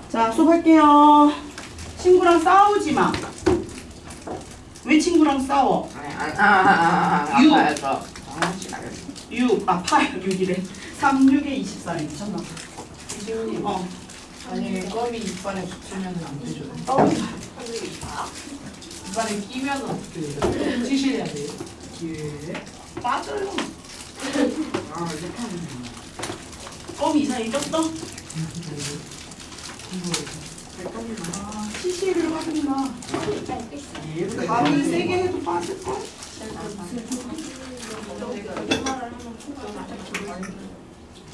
자, 수업할게요. 친구랑 싸우지 마. 왜 친구랑 싸워? 아파요. 6, 아파요. 6이래. 3, 6에 24래. 미쳤나 봐. 이지훈님, 만약에 껌이 이빨에 붙으면 안 되죠? 이빨에 끼면 어떻게 돼요? 치실해야 돼요? 예. 빠져요. 껌이 이상하게 꼈어? 시시를 하든가. 가을 세게 해도 빠질걸?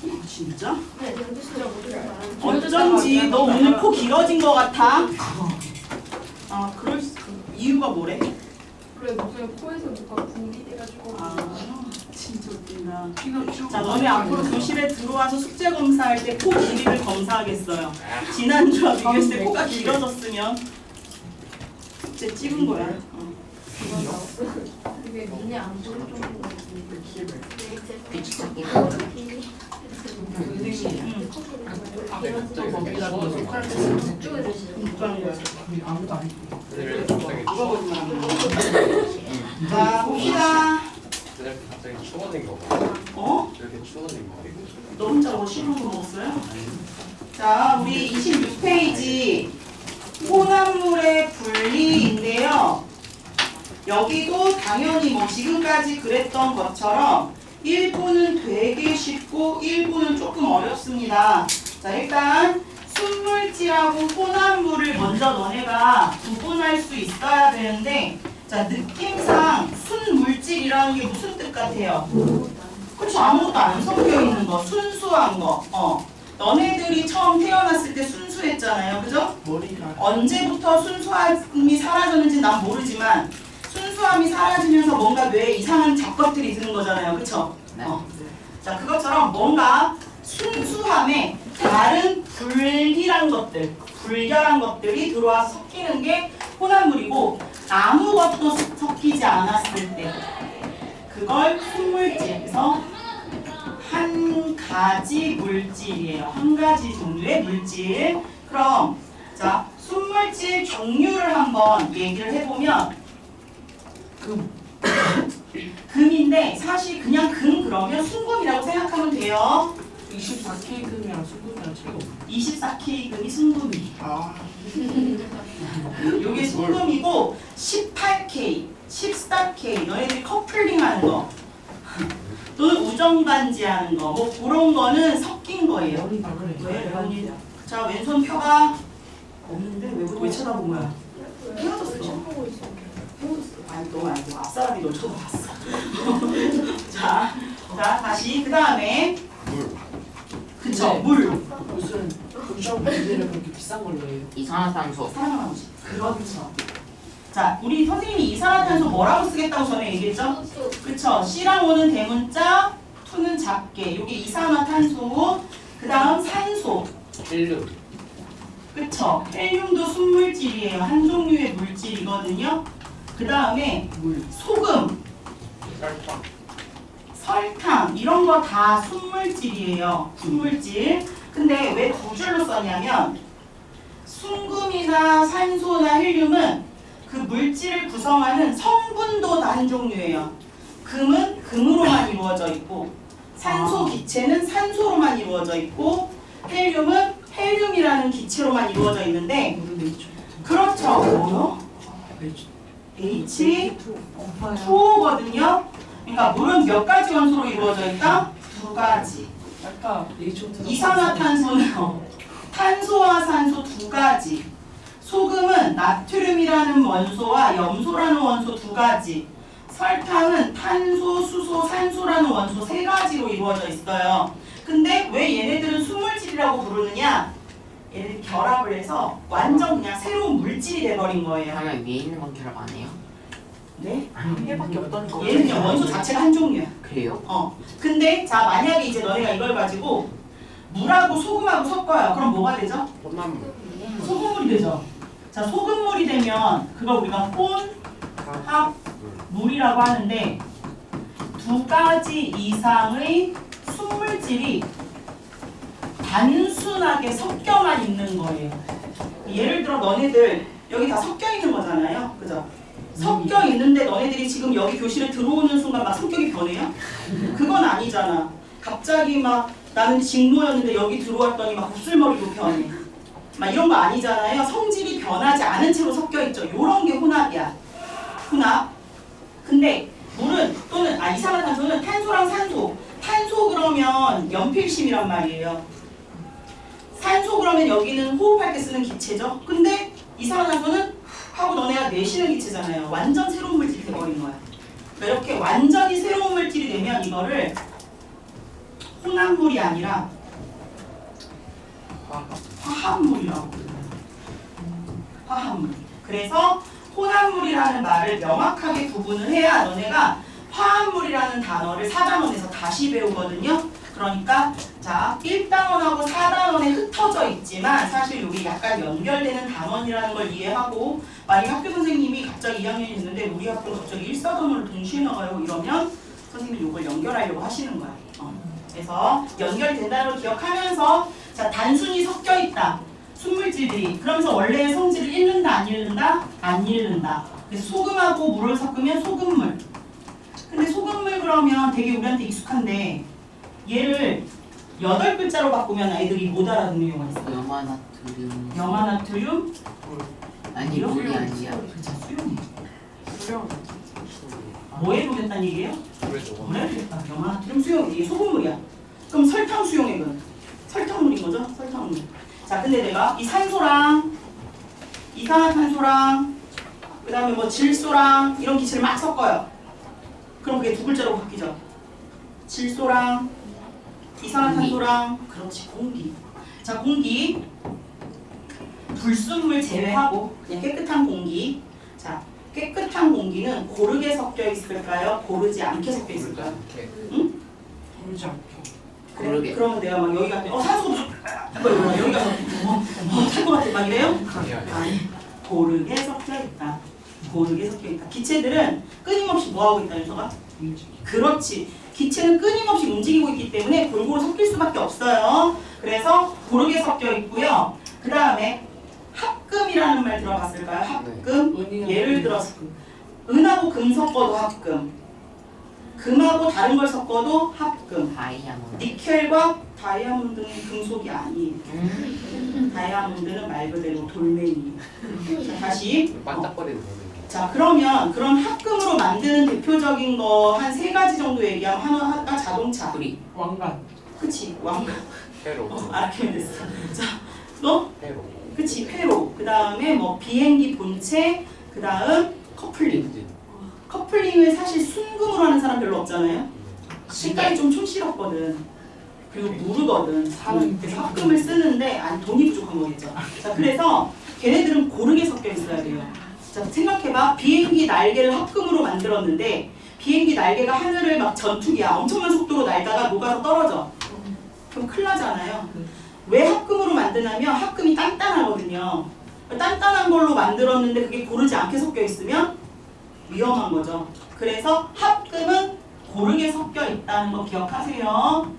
아, 진짜? 어쩐지 너 오늘 코 길어진 것 같아. 아, 그럴 수, 이유가 뭐래? 그래 무슨 코에서 뭐가 분비돼가지고 아, 진짜 웃긴다. 자, 너네 앞으로 교실에 들어와서 숙제 검사할 때 코 길이를 검사하겠어요. 지난주와 비교했을 때 코가 길어졌으면 숙제 찍은 거야. 이게 눈에 안 보일 정도로 선생님, 또 거기다 뭐 손가락 아무도 안 했고. 자, 봅시다. 이렇게 갑자기 추워진 거 봐. 어? 이렇게 추워진 거. 너 혼자 뭐 싫은 거 먹었어요? 자, 우리 26페이지 혼합물의 분리인데요. 여기도 당연히 뭐 지금까지 그랬던 것처럼 1부는 되게 쉽고 1부는 조금 어렵습니다. 자, 일단 순물질하고 혼합물을 먼저 너네가 구분할 수 있어야 되는데, 자, 느낌상 순물질이라는 게 무슨 뜻 같아요? 그렇죠. 아무것도 안 섞여 있는 거, 순수한 거. 너네들이 처음 태어났을 때 순수했잖아요. 그죠? 머리가 언제부터 순수함이 사라졌는지 난 모르지만 순수함이 사라지면서 뭔가 뇌에 이상한 잡것들이 드는 거잖아요. 그쵸? 자, 그것처럼 뭔가 순수함에 다른 불길한 것들, 불결한 것들이 들어와서 섞이는 게 혼합물이고, 아무것도 섞이지 않았을 때 그걸 순물질에서 한 가지 물질이에요. 한 가지 종류의 물질. 그럼 자, 순물질 종류를 한번 얘기를 해보면 금인데 사실 그냥 금 그러면 순금이라고 생각하면 돼요. 24K금이랑 수금이랑 차이가 없나요? 24K 금이 순금이. 아, 요게 순금이고 18K, 14K 너희들이 커플링 하는 거 또는 우정반지 하는 거 뭐 그런 거는 섞인 거예요. 머리가 그래. 왜? 레온이. 자, 왼손 펴봐. 없는데 왜 쳐다본 거야? 헤어졌어. 보고 있어. 아니 너 말고 앞사람이 너 쳐다봤어. 자, 다시 그 다음에 물. 그쵸, 네. 물. 무슨 분석 문제를 그렇게 비싼 걸로 해요? 이산화탄소. 사랑하는 그렇죠. 자, 우리 선생님이 이산화탄소 뭐라고 쓰겠다고 전에 얘기했죠? 그쵸. C랑 O는 대문자, 2는 작게. 여기 이산화탄소. 그 다음 산소. 헬륨. 그쵸. 헬륨도 순물질이에요. 한 종류의 물질이거든요. 그 다음에 소금, 설탕. 설탕 이런 거 다 순물질이에요. 순물질. 근데 왜 두 줄로 썼냐면 순금이나 산소나 헬륨은 그 물질을 구성하는 성분도 다 한 종류예요. 금은 금으로만 이루어져 있고 산소 기체는 산소로만 이루어져 있고 헬륨은 헬륨이라는 기체로만 이루어져 있는데 물은 H. 그렇죠. 뭐요? H. H2O거든요. 그러니까 물은 몇 가지 원소로 이루어져 있다? 두 가지. 아까 H2 이산화탄소는 탄소와 산소 두 가지. 소금은 나트륨이라는 원소와 염소라는 원소 두 가지. 설탕은 탄소, 수소, 산소라는 원소 세 가지로 이루어져 있어요. 근데 왜 얘네들은 순물질이라고 부르느냐? 얘네들 결합을 해서 완전 그냥 새로운 물질이 돼버린 거예요. 그러면 위에 있는 건 결합 안 해요? 네? 한 개밖에 없다니까. 얘는 그냥 원소 자체가 한 종류야. 그래요? 근데 자, 만약에 이제 너네가 이걸 가지고 물하고 소금하고 섞어요. 그럼 뭐가 되죠? 혼합물. 소금물이 되죠. 자, 소금물이 되면 그걸 우리가 혼합물이라고 하는데 두 가지 이상의 순물질이 단순하게 섞여만 있는 거예요. 예를 들어 너네들 여기 다 섞여 있는 거잖아요. 그죠? 섞여 있는데 너네들이 지금 여기 교실에 들어오는 순간 막 성격이 변해요? 그건 아니잖아. 갑자기 막 나는 직모였는데 여기 들어왔더니 막 곱슬머리로 변해. 막 이런 거 아니잖아요. 성질이 변하지 않은 채로 섞여 있죠. 요런 게 혼합이야. 혼합. 근데 물은 또는 이산화탄소는 탄소랑 산소. 탄소 그러면 연필심이란 말이에요. 산소 그러면 여기는 호흡할 때 쓰는 기체죠. 근데 이산화탄소는 하고 너네가 내쉬는 기체잖아요. 완전 새로운 물질이 돼버린 거야. 이렇게 완전히 새로운 물질이 되면 이거를 혼합물이 아니라 화합물이라고 그래요. 화합물. 그래서 혼합물이라는 말을 명확하게 구분을 해야 너네가 화합물이라는 단어를 4단원에서 다시 배우거든요. 그러니까 자 1단원하고 4단원에 흩어져 있지만 사실 여기 약간 연결되는 단원이라는 걸 이해하고 만약 학교 선생님이 갑자기 2학년이 됐는데 우리 학교는 갑자기 1, 4단원을 동시에 나가요 이러면 선생님이 이걸 연결하려고 하시는 거야. 그래서 연결이 된다는 걸 기억하면서 자 단순히 섞여 있다. 순물질들이 그러면서 원래의 성질을 잃는다 안 잃는다? 안 잃는다. 그래서 소금하고 물을 섞으면 소금물. 근데 소금물 그러면 되게 우리한테 익숙한데 얘를 8글자로 바꾸면 아이들이 못 알아듣는 경우가 있어요. 염화나트륨. 염화나트륨 아니 물이 아니야. 그쵸 수용해. 수영. 뭐에 녹였다는 얘기예요? 그래서 물에 녹였다. 염화나트륨 수용. 이게 소금물이야. 그럼 설탕 수용액은? 설탕물인 거죠? 설탕물. 자 근데 내가 이 산소랑 이산화탄소랑 그 다음에 뭐 질소랑 이런 기체를 막 섞어요. 그럼 그게 2글자로 바뀌죠. 질소랑 이산화탄소랑 그렇지 공기. 자 공기 불순물 제외하고 그냥 깨끗한 공기. 자 깨끗한 공기는 고르게 섞여 있을까요? 고르지 않게 섞여 있을까요? 응? 모르지 않게. 그래? 고르게. 그러면 내가 막 여기 갔더니 산소 여기 가서 탈 것 같아 막 이래요? 아니 고르게 섞여 있다. 고르게 섞여 있다. 기체들은 끊임없이 뭐 하고 있다 윤서가? 그렇지. 기체는 끊임없이 움직이고 있기 때문에 골고루 섞일 수밖에 없어요. 그래서 고르게 섞여 있고요. 그 다음에 합금이라는 말 들어봤을까요? 합금. 은이랑 예를 들어서 은하고 금 섞어도 합금. 금하고 다른 걸 섞어도 합금. 다이아몬드. 니켈과 다이아몬드는 금속이 아니에요. 다이아몬드는 말 그대로 돌멩이. 자, 다시. 반짝거리는 거는 자 그러면 그런 합금으로 만드는 대표적인 거 한 3가지 정도 얘기하면 하나가 자동차. 뿌리. 왕관. 그치 왕관. 회로. 아르키메데스. 자 너? 회로. 그치 회로. 그 다음에 뭐 비행기 본체. 그 다음 커플링. 엔진. 커플링을 사실 순금으로 하는 사람 별로 없잖아요. 색깔이 좀 촌스럽거든. 그리고 무르거든. 그래서 합금을 쓰는데 아니 돈이 부족한 거겠죠. 자 그래서 걔네들은 고르게 섞여 있어야 돼요. 자 생각해봐. 비행기 날개를 합금으로 만들었는데 비행기 날개가 하늘을 막 전투기야. 엄청난 속도로 날다가 녹아서 떨어져. 그럼 큰일 나잖아요. 왜 합금으로 만드냐면 합금이 단단하거든요. 단단한 걸로 만들었는데 그게 고르지 않게 섞여 있으면 위험한 거죠. 그래서 합금은 고르게 섞여 있다는 거 기억하세요.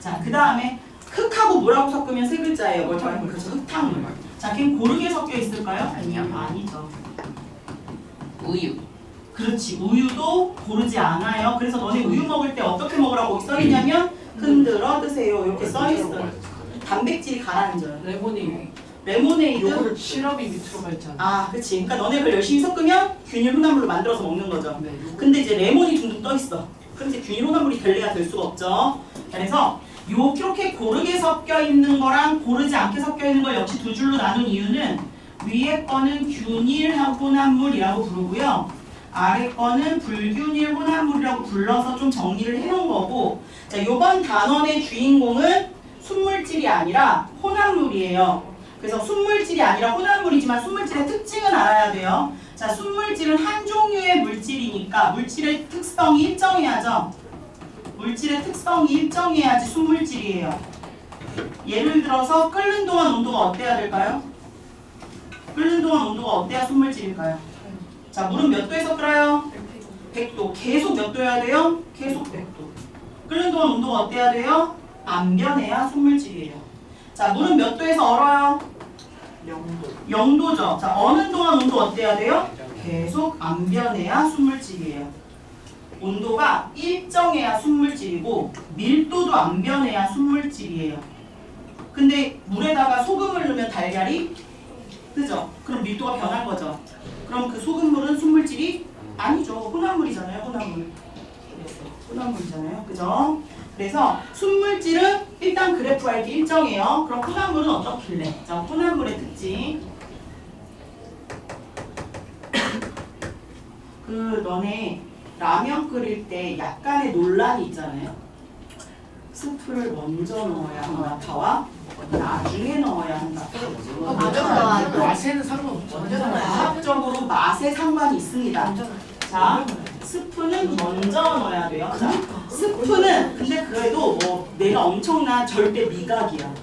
자, 그 다음에 흙하고 물하고 섞으면 3글자예요. 뭘 말고 그렇죠. 흙탕물. 자, 걔는 고르게 섞여 있을까요? 아니요. 아니죠. 우유. 그렇지. 우유도 고르지 않아요. 그래서 너네 우유 먹을 때 어떻게 먹으라고 써있냐면 흔들어 드세요. 이렇게 써있어요. 단백질이 가라앉아요. 레몬이 레모네이드. 요거를 시럽이 밑으로 가 있잖아. 아, 그치. 그러니까 너네 그걸 열심히 섞으면 균일 혼합물로 만들어서 먹는 거죠. 네. 근데 이제 레몬이 둥둥 떠 있어. 그럼 이제 균일 혼합물이 될 수가 없죠. 그래서 이렇게 고르게 섞여 있는 거랑 고르지 않게 섞여 있는 걸 역시 2줄로 나눈 이유는 위에 거는 균일 혼합물이라고 부르고요. 아래 거는 불균일 혼합물이라고 불러서 좀 정리를 해놓은 거고. 자, 이번 단원의 주인공은 순물질이 아니라 혼합물이에요. 그래서 순물질이 아니라 혼합물이지만 순물질의 특징은 알아야 돼요. 자, 순물질은 한 종류의 물질이니까 물질의 특성이 일정해야죠. 물질의 특성이 일정해야지 순물질이에요. 예를 들어서 끓는 동안 온도가 어때야 될까요? 끓는 동안 온도가 어때야 순물질일까요? 자, 물은 몇 도에서 끓어요? 100도. 계속 몇 도여야 돼요? 계속 100도. 끓는 동안 온도가 어때야 돼요? 안 변해야 순물질이에요. 자, 물은 몇 도에서 얼어요? 0도죠. 자, 어느 동안 온도 어때야 돼요? 계속 안 변해야 순물질이에요. 온도가 일정해야 순물질이고 밀도도 안 변해야 순물질이에요. 근데 물에다가 소금을 넣으면 달걀이 뜨죠? 그럼 밀도가 변한 거죠. 그럼 그 소금물은 순물질이 아니죠. 혼합물이잖아요. 혼합물. 혼합물이잖아요. 그죠? 그래서 순물질은 일단 그래프 알기 일정해요. 그럼 혼합물은 어떻길래? 자, 혼합물의 특징. 너네 라면 끓일 때 약간의 논란이 있잖아요. 스프를 먼저 넣어야 한다. 파와 나중에 넣어야 한다. 맛에는 상관없죠. 과학적으로 맛에 상관이 있습니다. 자, 스프는 먼저 넣어야 돼요. 자, 스프는 근데 그래도 뭐 내가 엄청난 절대 미각이야.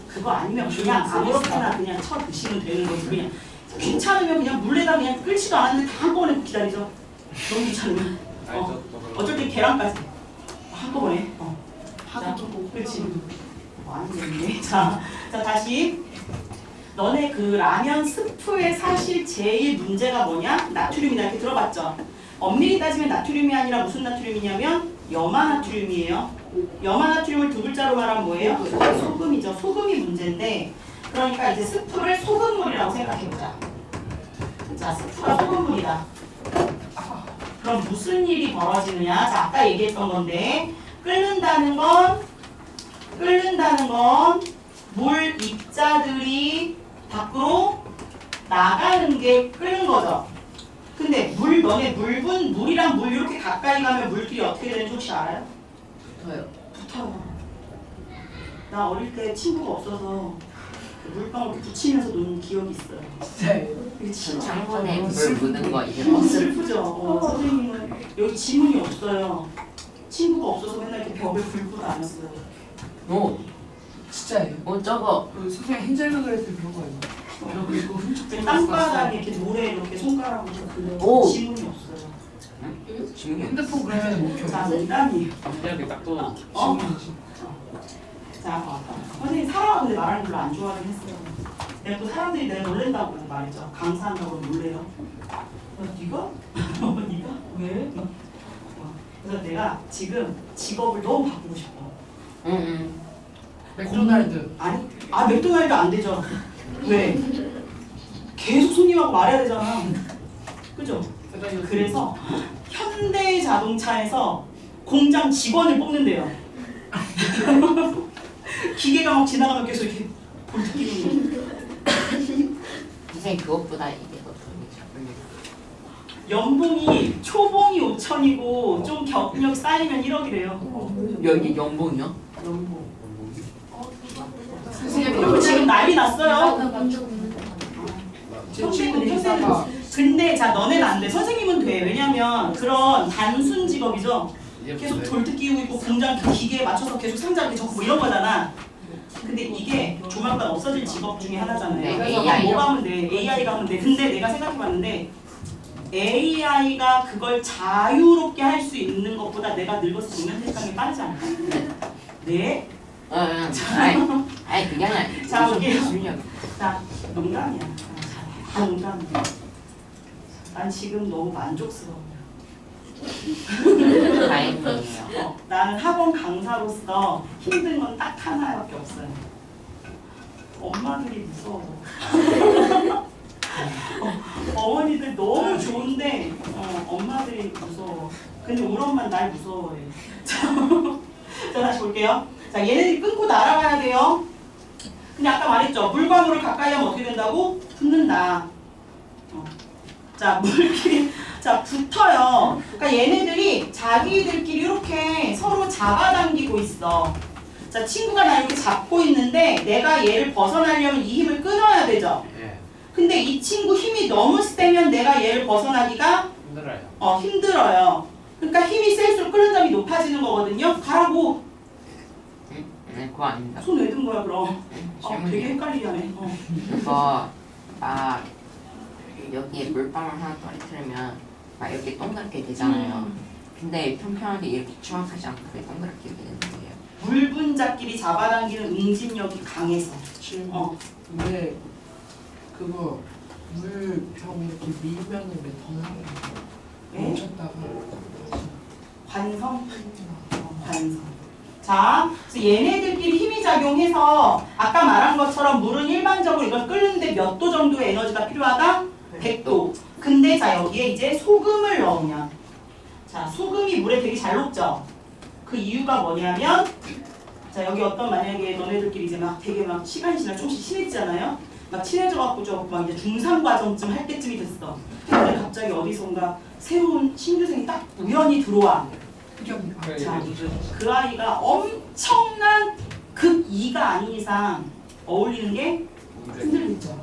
그거 아니면 그냥 아무렇게나 그냥 쳐 드시면 되는 거지. 그냥 귀찮으면 그냥 물에다 그냥 끓지도 않았는데 다 한꺼번에 기다리죠. 너무 귀찮으면. 어쩔 땐 계란까지 한꺼번에. 자, 그렇지. 많이 됐네. 자, 다시. 너네 그 라면 스프의 사실 제일 문제가 뭐냐? 나트륨이다. 이렇게 들어봤죠? 엄밀히 따지면 나트륨이 아니라 무슨 나트륨이냐면 염화나트륨이에요. 염화나트륨을 두 글자로 말하면 뭐예요? 소금이죠. 소금이 문제인데 그러니까 이제 스프를 소금물이라고 생각해보자. 자, 스프가 소금물이다. 그럼 무슨 일이 벌어지느냐? 자, 아까 얘기했던 건데 끓는다는 건 물 입자들이 밖으로 나가는 게 끓는 거죠. 근데 너네 물이랑 물 이렇게 가까이 가면 물끼리 어떻게 되는지 혹시 알아요? 붙어요. 나 어릴 때 친구가 없어서 물방울 이렇게 붙이면서 노는 기억이 있어요. 진짜요? 창문에 물 묻는 거 이제 슬프죠. 선생님은 여기 지문이 없어요. 친구가 없어서 맨날 이렇게 벽에 불 끄고 다녔어요. 오, 진짜예요? 저거 그 선생님 흰젤로 그랬을 때 그런 거예요. 그리고 훔쳐 땅바닥에 이렇게 모래 이렇게 손가락으로 그려 오. 지문이 없어요. 지금 핸드폰 그러면 못 자, 켜요. 농담이에요. 이렇게 딱 또. 자, 선생님 사람하고 근데 말하는 거 별로 안 좋아하긴 했어요. 내가 또 사람들이 내가 놀랜다고 말이죠. 강사한다고 놀래요. 네가? 네가? 왜? 그래서 내가 지금 직업을 너무 바꾸고 싶어. 응응 맥도날드. 아니, 맥도날드 안 되죠. 왜? 계속 손님하고 말해야 되잖아. 그죠? 그래서 현대자동차에서 공장 직원을 뽑는데요. 기계가 막 지나가면 계속 이렇게 볼트끼는 선생님 그것보다 이게 더 돈이 잡으려고 연봉이 초봉이 5천이고 좀 경력 쌓이면 1억이래요. 여기 연봉이요? 연봉. 선생님 지금 난리 났어요. 선생님 근데 자, 너네는 안 돼. 선생님은 돼. 왜냐면 그런 단순 직업이죠. 계속 돌트 끼우고 있고 공장 기계에 맞춰서 계속 상자 이렇게 적고 뭐 이런 거잖아. 근데 이게 조만간 없어질 직업 중에 하나잖아요. 네, 그래서 AI 요? 뭐가 하면 돼? AI가 하면 돼. 근데 내가 생각해봤는데 AI가 그걸 자유롭게 할 수 있는 것보다 내가 늙어서 정면 퇴장이 빠르지 않을까? 네. 아니 그게 아니라 자, 볼게요. 실력 자, 농담이야. 다 농담이야. 난 지금 너무 만족스러워. 다행이에요. 나는 학원 강사로서 힘든 건 딱 하나밖에 없어요. 엄마들이 무서워. 어머니들 너무 좋은데 엄마들이 무서워. 근데 우리 엄마는 날 무서워해. 자, 다시 볼게요. 자, 얘네들이 끊고 날아가야 돼요. 근데 아까 말했죠. 물광물을 가까이 하면 어떻게 된다고? 붙는다. 자, 물끼리 자, 붙어요. 그러니까 얘네들이 자기들끼리 이렇게 서로 잡아당기고 있어. 자, 친구가 나 이렇게 잡고 있는데 내가 얘를 벗어나려면 이 힘을 끊어야 되죠. 예. 근데 이 친구 힘이 너무 세면 내가 얘를 벗어나기가 힘들어요. 힘들어요. 그러니까 힘이 셀수록 끓는 점이 높아지는 거거든요. 가라고. 네 그거 아닙니다. 손 왜 든 거야 그럼? 되게 질문이요. 헷갈리게 하네. 그거 막 여기에 물방울 하나 떨어뜨리면 막 이렇게 동그랗게 되잖아요. 근데 평평하게 이렇게 정확하지 않게 동그랗게 되는 거예요. 물 분자끼리 잡아당기는 응집력이 강해서. 질문. 근데 그거 물병 이렇게 밀면은 왜 더 나가요? 네? 멈췄다가 관성. 관성. 자, 그래서 얘네들끼리 힘이 작용해서 아까 말한 것처럼 물은 일반적으로 이걸 끓는데 몇 도 정도의 에너지가 필요하다? 100도. 근데 자 여기에 이제 소금을 넣으면 자 소금이 물에 되게 잘 녹죠? 그 이유가 뭐냐면 자 여기 어떤 만약에 너네들끼리 이제 막 되게 막 시간이 지나 조금씩 친해지잖아요? 막 친해져갖고 막 이제 중3 과정쯤 할 때쯤이 됐어. 근데 갑자기 어디선가 새로운 신규생이 딱 우연히 들어와. 자, 그 아이가 엄청난 극2가 아닌 이상 어울리는 게 힘들겠죠.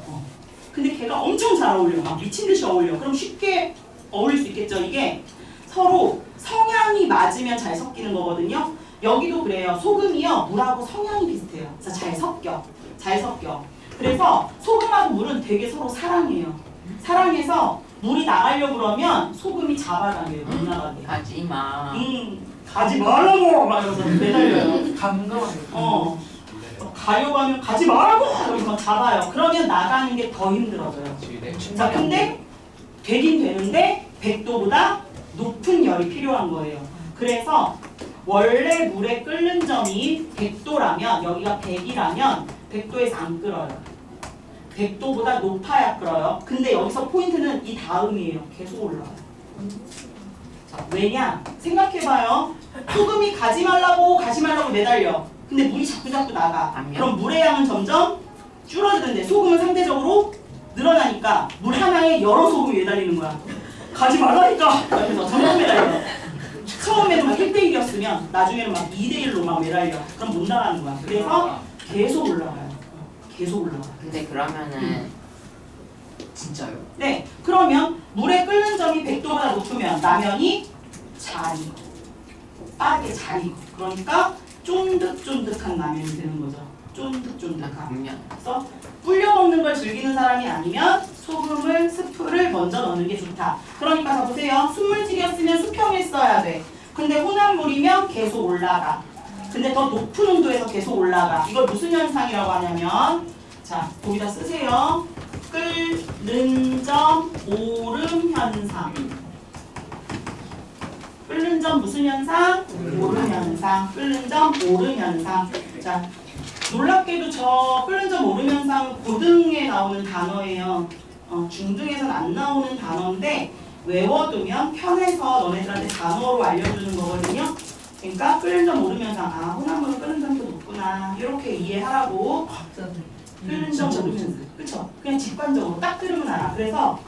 근데 걔가 엄청 잘 어울려. 막 미친 듯이 어울려. 그럼 쉽게 어울릴 수 있겠죠. 이게 서로 성향이 맞으면 잘 섞이는 거거든요. 여기도 그래요. 소금이요. 물하고 성향이 비슷해요. 그래서 잘 섞여. 잘 섞여. 그래서 소금하고 물은 되게 서로 사랑해요. 사랑해서 물이 나가려고 그러면 소금이 잡아당겨요. 못 나가게. 가지마. 가지 말라고! 막 이러면서 매달려요. 감동하게. 가려고 하면 가지 말라고! 이러면서 막 잡아요. 그러면 나가는 게 더 힘들어져요. 자, 근데 되긴 되는데 100도보다 높은 열이 필요한 거예요. 그래서 원래 물에 끓는 점이 100도라면 여기가 100이라면 100도에서 안 끓어요. 100도보다 높아야 끓어요. 근데 여기서 포인트는 이 다음이에요. 계속 올라와요. 자, 왜냐? 생각해봐요. 소금이 가지 말라고 매달려. 근데 물이 자꾸 나가. 그럼 물의 양은 점점 줄어드는데 소금은 상대적으로 늘어나니까 물 하나에 여러 소금이 매달리는 거야. 가지 말라니까! 그래서 점점 매달려. 처음에는 막 1대1이었으면 나중에는 막 2대1로 막 매달려. 그럼 못 나가는 거야. 그래서 계속 올라가요. 계속 올라가요. 근데 그러면은 진짜요? 네, 그러면 물에 끓는 점이 100도보다 높으면 라면이 잘 익어. 빠르게 잘 익어. 그러니까 쫀득쫀득한 라면이 되는 거죠. 쫀득쫀득한. 분명. 그래서 불려 먹는 걸 즐기는 사람이 아니면 소금을, 스프를 먼저 넣는 게 좋다. 그러니까 자 보세요. 순물질이었으면 수평을 써야 돼. 근데 혼합물이면 계속 올라가. 근데 더 높은 온도에서 계속 올라가. 이걸 무슨 현상이라고 하냐면 자, 거기다 쓰세요. 끓는 점 오름 현상. 끓는 점 무슨 현상? 오름 현상. 끓는 점 오름 현상. 자, 놀랍게도 저 끓는 점 오름 현상 고등에 나오는 단어예요. 중등에서는 안 나오는 단어인데 외워두면 편해서 너네들한테 단어로 알려주는 거거든요. 그러니까 끓는 점 오름 현상. 아, 혼합물은 끓는 점도 높구나. 이렇게 이해하라고. 끓는 점 오름 현상. 그쵸? 그냥 직관적으로 딱 들으면 알아. 그래서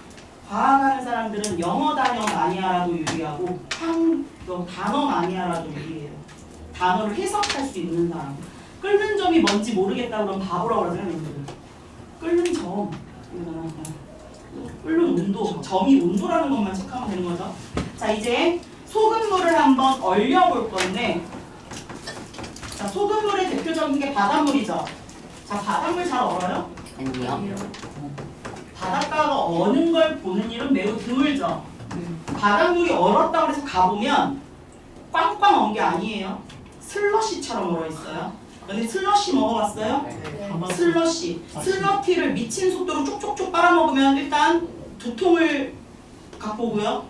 과학하는 사람들은 영어 단어 많이 알아도 유리하고 단어 많이 알아도 유리해요. 단어를 해석할 수 있는 사람. 끓는 점이 뭔지 모르겠다 그러면 바보라고 그러잖아요. 끓는 점. 끓는 온도. 점이 온도라는 것만 체크하면 되는 거죠. 자, 이제 소금물을 한번 얼려볼 건데 자, 소금물의 대표적인 게 바닷물이죠. 자, 바닷물 잘 얼어요? 아니요. 바닷가가 어는 걸 보는 일은 매우 드물죠. 바닷물이 얼었다고 해서 가보면 꽝꽝 언 게 아니에요. 슬러시처럼 얼어있어요. 근데 슬러시 먹어봤어요? 슬러시. 슬러티를 미친 속도로 쪽쪽쪽 빨아먹으면 일단 두통을 갖고 오고요.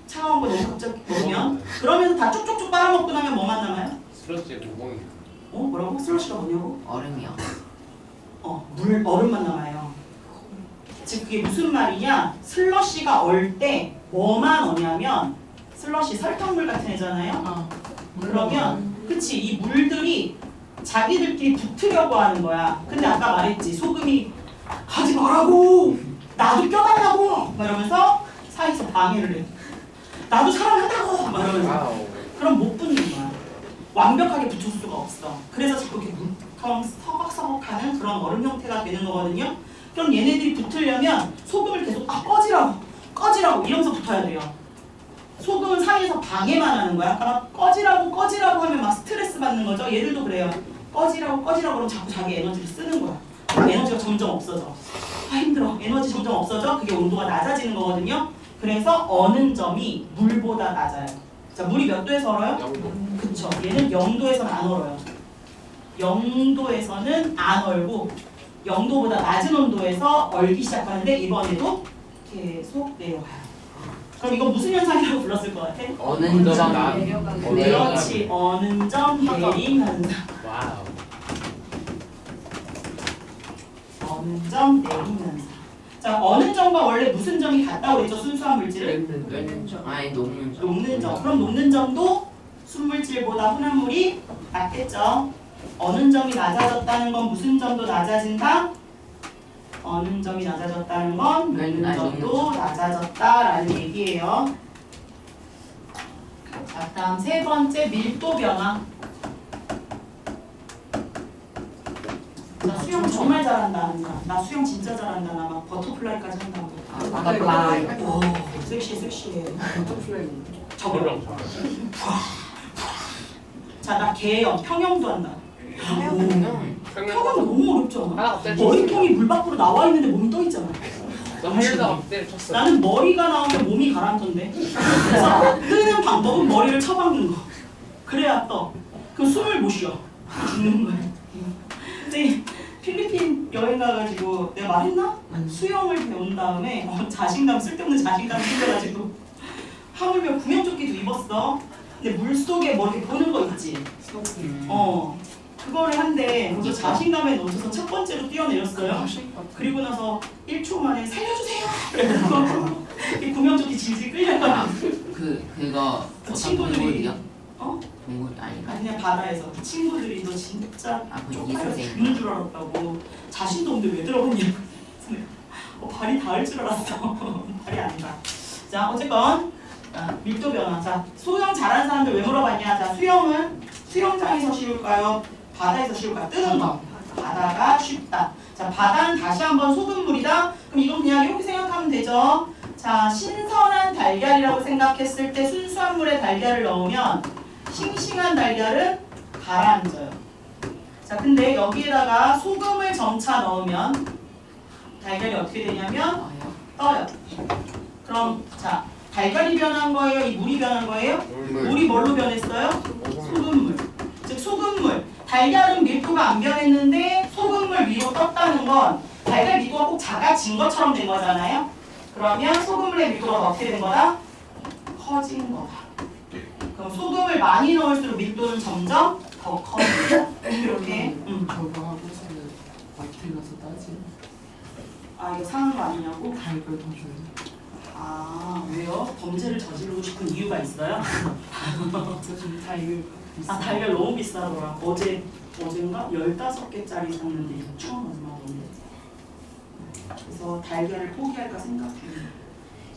차가운 거 너무 갑자기 먹으면 그러면서 다 쪽쪽쪽 빨아먹고 나면 뭐만 남아요? 슬러지의 모공이. 뭐라고? 슬러시가 뭐냐고? 얼음이요. 물 얼음만 남아요. 즉 그게 무슨 말이냐? 슬러시가 얼 때 뭐만 어냐면 슬러시 설탕물 같은 애잖아요. 그러면 그치 이 물들이 자기들끼리 붙으려고 하는 거야. 근데 아까 말했지 소금이 하지 말라고 나도 껴달라고 막 이러면서 사이에서 방해를 해. 나도 사랑한다고 막 이러면서 그럼 못 붙는 거야. 완벽하게 붙을 수가 없어. 그래서 자꾸 이렇게 물컹 서걱서걱하는 그런 얼음 형태가 되는 거거든요. 그럼 얘네들이 붙으려면 소금을 계속 꺼지라고 이러면서 붙어야 돼요. 소금은 사이에서 방해만 하는 거야. 아까 꺼지라고 하면 막 스트레스 받는 거죠. 얘들도 그래요. 꺼지라고 그러면 자꾸 자기 에너지를 쓰는 거야. 그럼 에너지가 점점 없어져. 아 힘들어. 에너지 점점 없어져. 그게 온도가 낮아지는 거거든요. 그래서 어는 점이 물보다 낮아요. 자, 물이 몇 도에서 얼어요? 0도. 그쵸. 얘는 0도에서는 안 얼어요. 0도에서는 안 얼고 0도보다 낮은 온도에서 얼기 시작하는데 이번에도 계속 내려가요. 그럼 이거 무슨 현상이라고 불렀을 것 같아? 어느 점 나. 내려가는 네. 그렇지. 어느 점 내리면서. 와우. 어느 점 내리면서. 자, 어느 점과 원래 무슨 점이 같다고 했죠? 순수한 물질을? 녹는 점. 아니 녹는 점. 녹는 점. 그럼 녹는 점도 순물질보다 혼합물이 낮겠죠? 어느 점이 낮아졌다는 건 무슨 점도 낮아진다? 어느 점이 낮아졌다는 건 녹는 점도 낮아졌다라는 얘기예요. 자, 다음 세 번째 밀도 변화. 나 수영 정말 잘한다. 나 수영 진짜 잘한다. 나 막 버터플라이까지 한다고. 바다플라이. 오, 섹시해. 버터플라이. 저거. 그럼 자, 나 개영, 평영도 한다. 그러면 평영 너무 어렵지 않아? 하나 때려 머리통이 물 밖으로 나와 있는데 몸이 떠 있잖아. 너 하려다가 때려쳤어. 나는 머리가 나오면 몸이 가라앉던데. 그래서 뜨는 방법은 머리를 쳐박는 거. 그래야 떠. 그럼 숨을 못 쉬어. 죽는 거야. 근데 필리핀 여행 가가지고 내가 말했나? 수영을 배운 다음에 자신감, 쓸데없는 자신감 생겨가지고 하물며 구명조끼도 입었어. 근데 물 속에 뭐 이렇게 보는 거 있지? 그거를 한데 먼저 자신감에 넘쳐서 첫 번째로 뛰어내렸어요. 그리고 나서 1초 만에 살려주세요. 그래서 이 구명조끼 질질 끌려가. 그거 그 어떤 친구들이 동물이요? 어? 동물 아닌가? 아니 그냥 바다에서 그 친구들이 너 진짜 아, 그 쪽팔려 이수생. 죽는 줄 알았다고. 자신도 없는데 왜 들어갔냐고. 발이 닿을 줄 알았어. 발이 아니다. 자, 어쨌건 밀도 변화. 자, 수영 잘하는 사람들 왜 물어봤냐? 자, 수영은 수영장에서 쉬울까요? 바다에서 쉬울까요? 뜨는 거. 바다가 쉽다. 자, 바다는 다시 한번 소금물이다. 그럼 이건 그냥 이렇게 생각하면 되죠. 자, 신선한 달걀이라고 생각했을 때 순수한 물에 달걀을 넣으면 싱싱한 달걀은 가라앉아요. 자, 근데 여기에다가 소금을 점차 넣으면 달걀이 어떻게 되냐면 떠요. 그럼 자, 달걀이 변한 거예요? 이 물이 변한 거예요? 물이 뭘로 변했어요? 소금물. 즉 소금물. 달걀은 밀도가 안 변했는데 소금물 위로 떴다는 건 달걀 밀도가 꼭 작아진 것처럼 된 거잖아요. 그러면 소금물의 밀도가 어떻게 된 거다? 커진 거다. 그럼 소금을 많이 넣을수록 밀도는 점점 더 커진다. 이렇게. 저거 하고서는 마트 가서 따지. 아, 이거 상한 거 아니냐고? 달걀 더 줘야 아, 왜요? 범죄를 저지르고 싶은 이유가 있어요? 요즘 달걀 아, 달걀 너무 비싸더라. 어젠가 15개짜리 샀는데 6,000원 얼마던데. 그래서 달걀을 포기할까 생각해요.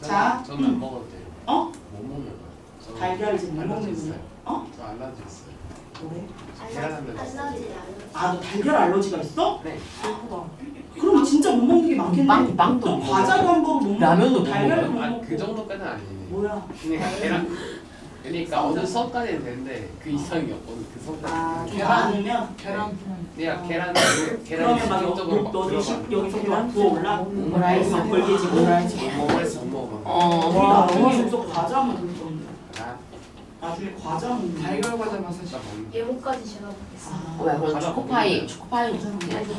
자, 저는 안 먹어도 돼요. 어? 못 먹는 거예요. 저는 달걀 이제 못 먹는 알러지 거야. 있어요. 어? 저 알러지 있어요. 그래? 계란 한 대. 아, 너 달걀 알러지가 있어? 네. 예쁘다. 그럼 진짜 못 먹는 게 많겠네. 빵도 너 못 먹어. 과자도 한 번 못 먹고 라면도 못 달걀도 먹어요? 못 먹고. 그 정도까지는 아니에요. 뭐야? 그냥 계란. 그러니까 어느 선까지는 되는데 그 이상이 없거든. 그 선까지. 아, 좀 계란. 많으면 계란 그냥 계란이 그러면 막 기본적으로 막 너들 들어가. 여기서 막 부어 올라? 오므라이스. 벌게지고. 오므라이스. 먹어서 못 먹어. 우리 와, 나중에 여기서 과자 먹을 건데. 아, 나중에 과자 먹는 달걀 과자 맛을 진짜 먹는. 예고까지 제가 보겠습니다. 왜 그럼 초코파이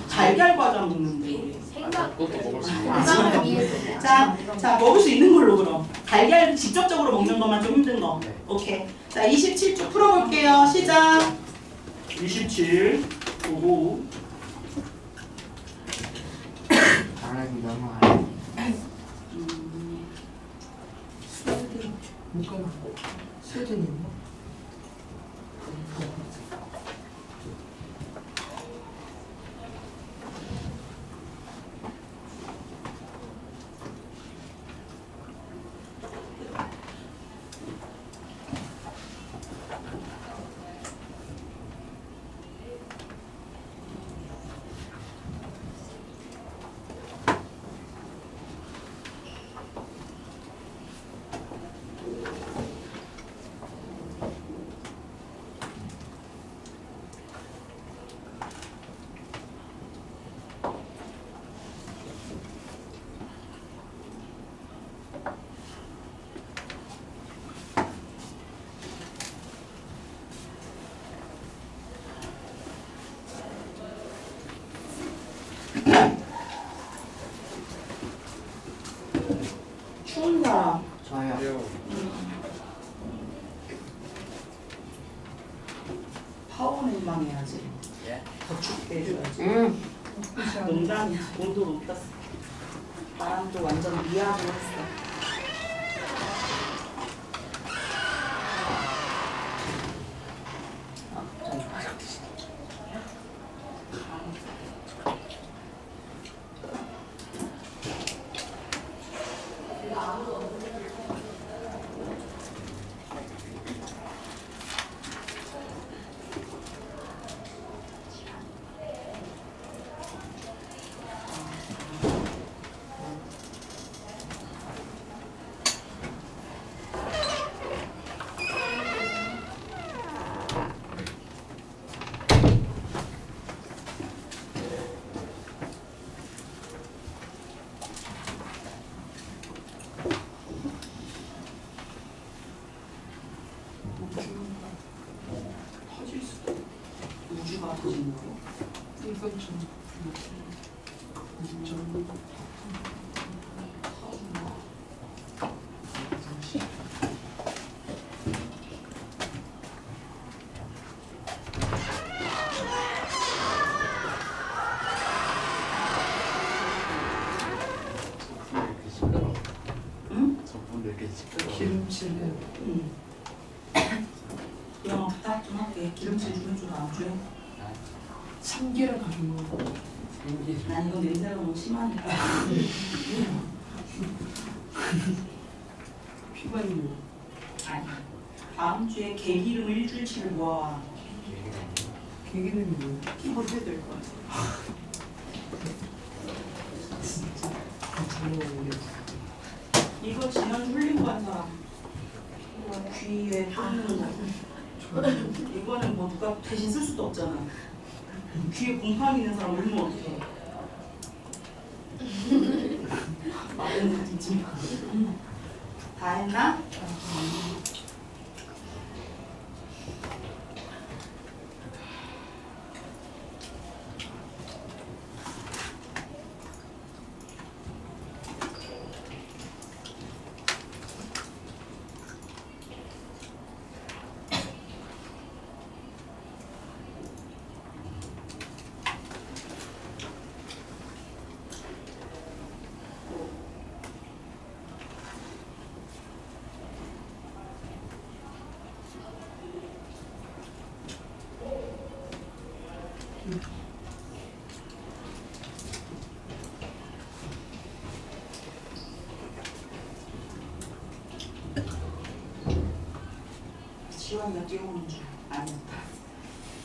달걀 과자 먹는데 우리. 생각 그것도 먹을 수 있는. 건강을 위해서. 자, 먹을 수 있는 걸로 그럼. 달걀 직접적으로 먹는 것만 좀 힘든 거. 네. 오케이. 자, 27쪽 풀어볼게요. 시작. 27. 보고. 바람이 너무 안 뭔가 스웨덴 있나? 보강해야지. 예? 더 춥게 해줘야지. 농담이야. 온도 높았어. 바람도 완전 미하고 했어. 터질 수도. 우주가 터지는 거. 이건 좀 왜 이렇게 시끄러워? 응? 저분 왜 이렇게 시끄러워? 기름칠해. 응. 그럼 부탁 좀 할게. 기름칠 좀 해줘. 안 줘. 참기름 가지고 난 이거 냄새가 너무 심하니까. 피관료. 아니. 다음 주에 개기름을 일주일치를 모아와. 개기름이 뭐야? 피부 해야 될 거야. 진짜 정말 모르겠어. 이거 지난주 흘린 거 한 사람. 귀에 뿌리는 거. 이거는 뭐 누가 대신 쓸 수도 없잖아. 귀에 곰팡이 있는 사람 울면 어떡해. 말은 듣지 마. 다 했나? 지원이가 뛰어오는 줄 아니었다.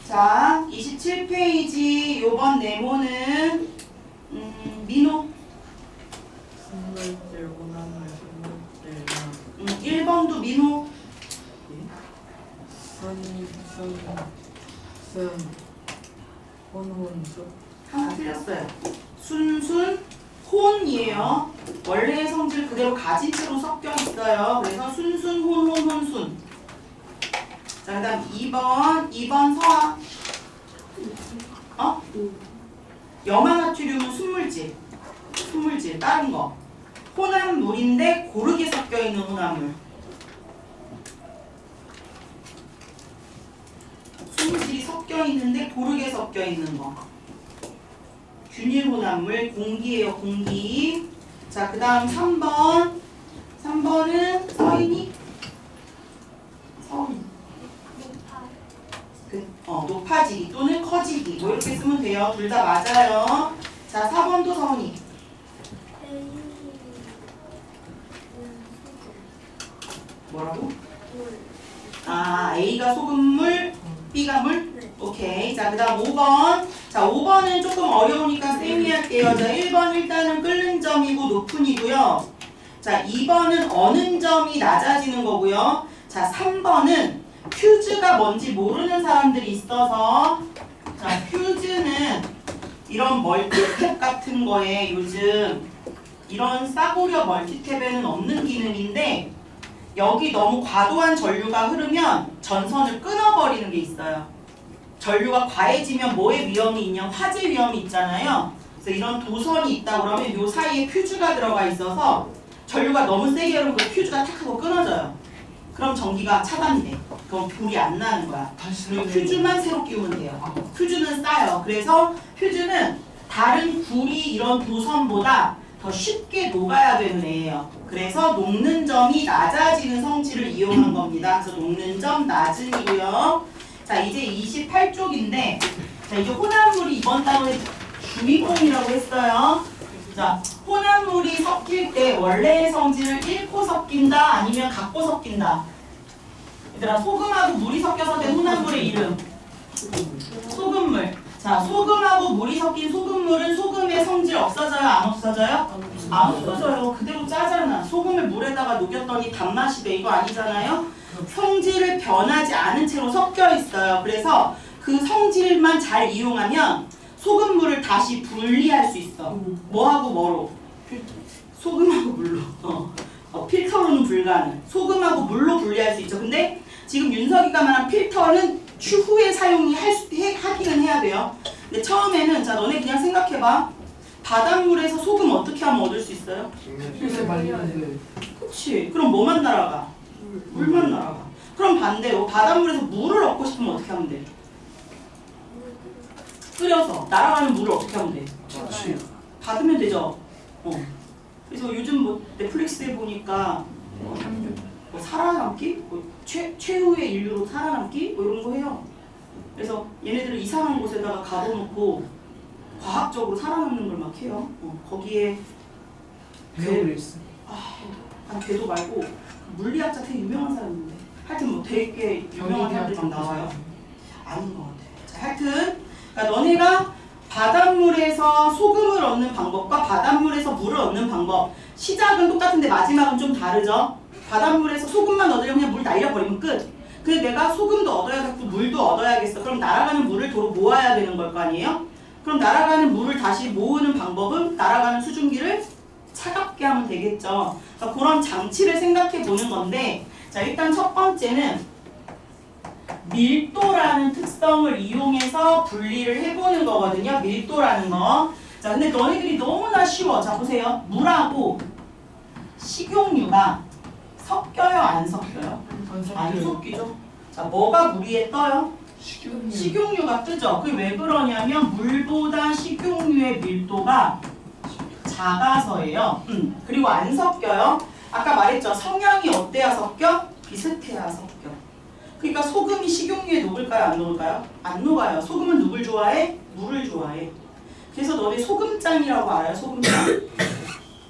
자, 27페이지 요번 네모는 민호. 선물들 원하는 선물들만 1번도 민호. 혼혼수 하나 틀렸어요. 순순 혼이에요. 원래의 성질 그대로 가진 채로 섞여 있어요. 그래서 순순 혼순. 자, 그다음 2번 서화. 염화나트륨은 순물질 다른 거. 혼합물인데 고르게 섞여 있는 혼합물. 순물질이 섞여 있는데 고르게 섞여 있는 거. 균일 혼합물 공기예요, 공기. 자, 그다음 3번. 3번은 서인이. 서인. 높아지기 또는 커지기 뭐 이렇게 쓰면 돼요. 둘 다 맞아요. 자, 4번도 서은이. 뭐라고? 아, A가 소금물, B가 물? 오케이. 자, 그 다음 5번. 자, 5번은 조금 어려우니까 쌤이 할게요. 자, 1번 일단은 끓는 점이고 높은이고요. 자, 2번은 어는 점이 낮아지는 거고요. 자, 3번은 퓨즈가 뭔지 모르는 사람들이 있어서 자, 퓨즈는 이런 멀티탭 같은 거에 요즘 이런 싸구려 멀티탭에는 없는 기능인데 여기 너무 과도한 전류가 흐르면 전선을 끊어버리는 게 있어요. 전류가 과해지면 뭐의 위험이 있냐? 화재 위험이 있잖아요. 그래서 이런 도선이 있다 그러면 요 사이에 퓨즈가 들어가 있어서 전류가 너무 세게 흐르면 그 퓨즈가 탁 하고 끊어져요. 그럼 전기가 차단돼. 그럼 불이 안 나는 거야. 그리고 퓨즈만 새로 끼우면 돼요. 퓨즈는 싸요. 그래서 퓨즈는 다른 구리 이런 도선보다 더 쉽게 녹아야 되는 애예요. 그래서 녹는 점이 낮아지는 성질을 이용한 겁니다. 그래서 녹는 점 낮음이고요. 자, 이제 28쪽인데, 자, 이제 혼합물이 이번 단원의 주인공이라고 했어요. 자, 혼합물이 섞일 때 원래의 성질을 잃고 섞인다, 아니면 갖고 섞인다. 얘들아, 소금하고 물이 섞여서 된 혼합물의 이름. 소금물. 자, 소금하고 물이 섞인 소금물은 소금의 성질 없어져요? 안 없어져요? 안 없어져요. 그대로 짜잖아. 소금을 물에다가 녹였더니 단맛이 돼. 이거 아니잖아요? 성질을 변하지 않은 채로 섞여 있어요. 그래서 그 성질만 잘 이용하면 소금물을 다시 분리할 수 있어. 뭐하고 뭐로? 소금하고 물로. 필터로는 불가능. 소금하고 물로 분리할 수 있죠. 근데 지금 윤석이가 말한 필터는 추후에 사용이 하기는 해야 돼요. 근데 처음에는 자 너네 그냥 생각해봐. 바닷물에서 소금 어떻게 하면 얻을 수 있어요? 요새 말리는데 그치. 그럼 뭐만 날아가? 물만 날아가. 그럼 반대로 바닷물에서 물을 얻고 싶으면 어떻게 하면 돼? 끓여서 날아가는 물을 어떻게 하면 돼? 그렇지. 받으면 되죠. 그래서 요즘 뭐 넷플릭스에 보니까 뭐 살아남기? 뭐 최후의 인류로 살아남기? 뭐 이런 거 해요. 그래서 얘네들을 이상한 곳에다가 가둬놓고 과학적으로 살아남는 걸 막 해요. 거기에 베어그릴스. 걔도 말고 물리학자 되게 유명한 사람인데 하여튼 뭐 되게 유명한 사람들이 좀 나와요. 아닌 것 같아. 자, 하여튼 그러니까 너네가 바닷물에서 소금을 얻는 방법과 바닷물에서 물을 얻는 방법 시작은 똑같은데 마지막은 좀 다르죠. 바닷물에서 소금만 얻으려면 그냥 물 날려버리면 끝. 근데 내가 소금도 얻어야겠고 물도 얻어야겠어. 그럼 날아가는 물을 도로 모아야 되는 걸 거 아니에요? 그럼 날아가는 물을 다시 모으는 방법은 날아가는 수증기를 차갑게 하면 되겠죠. 그러니까 그런 장치를 생각해 보는 건데, 자 일단 첫 번째는 밀도라는 특성을 이용해서 분리를 해보는 거거든요. 밀도라는 거. 자 근데 너희들이 너무나 쉬워. 자 보세요. 물하고 식용유가 섞여요? 안 섞여요? 안 섞이죠. 자 뭐가 물 위에 떠요? 식용유가 뜨죠. 그게 왜 그러냐면 물보다 식용유의 밀도가 작아서예요. 그리고 안 섞여요. 아까 말했죠. 성향이 어때야 섞여? 비슷해야 섞여. 그러니까 소금이 식용유에 녹을까요? 안 녹을까요? 안 녹아요. 소금은 누굴 좋아해? 물을 좋아해. 그래서 너네 소금장이라고 알아요? 소금장?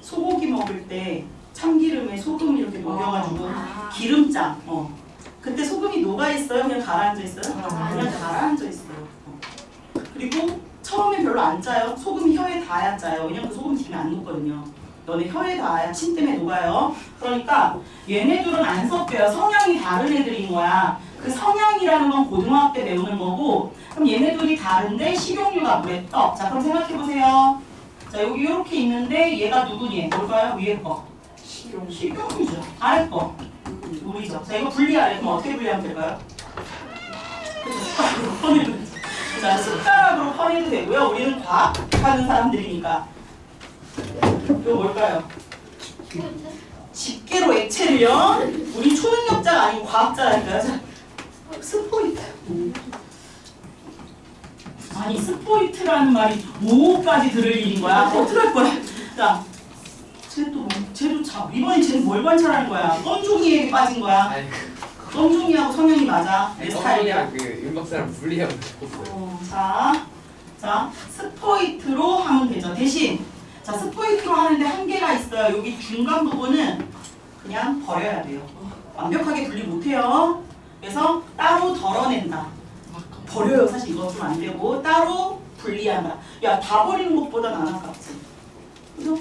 소고기 먹을 때 참기름에 소금 이렇게 녹여가지고 기름장. 그때 소금이 녹아있어요? 그냥 가라앉아 있어요? 그냥 가라앉아 있어요. 그리고 처음에 별로 안 짜요. 소금이 혀에 닿아야 짜요. 왜냐면 그 소금 기름이 안 녹거든요. 너네 혀에 닿아야 침 때문에 녹아요. 그러니까 얘네들은 안 섞여요. 성향이 다른 애들인 거야. 그 성향이라는 건 고등학교 때 배우는 거고, 그럼 얘네들이 다른데 식용유가 물에 떠. 자 그럼 생각해보세요. 자 여기 이렇게 있는데 얘가 누구니? 뭘까요? 위에 거. 식용유죠. 아래 거. 물이죠. 자 이거 분리하래. 그럼 어떻게 분리하면 될까요? 숟가락으로 퍼내도 되죠. 자 숟가락으로 퍼내도 되고요. 우리는 과학하는 사람들이니까. 이거 뭘까요? 집게로 액체를요? 우리 초능력자가 아니고 과학자라니까요. 자, 스포이트. 아니 스포이트라는 말이 5호까지 들을 일인 거야. 어떡할 거야? 자, 쟤도 자 이번에 쟤는 뭘 관찰하는 거야? 껌종이에게 빠진 거야. 껌종이하고 성향이 맞아. 내 스타일이야. 그 윤박사랑 분리하고 싶었어요. 자, 스포이트로 하면 되죠. 대신 자 스포이트로 하는데 한계가 있어요. 여기 중간 부분은 그냥 버려야 돼요. 완벽하게 분리 못해요. 그래서 따로 덜어낸다. 버려요. 사실 이거 좀 안 되고 따로 분리한다. 야 다 버리는 것보다 안 아깝지. 그죠?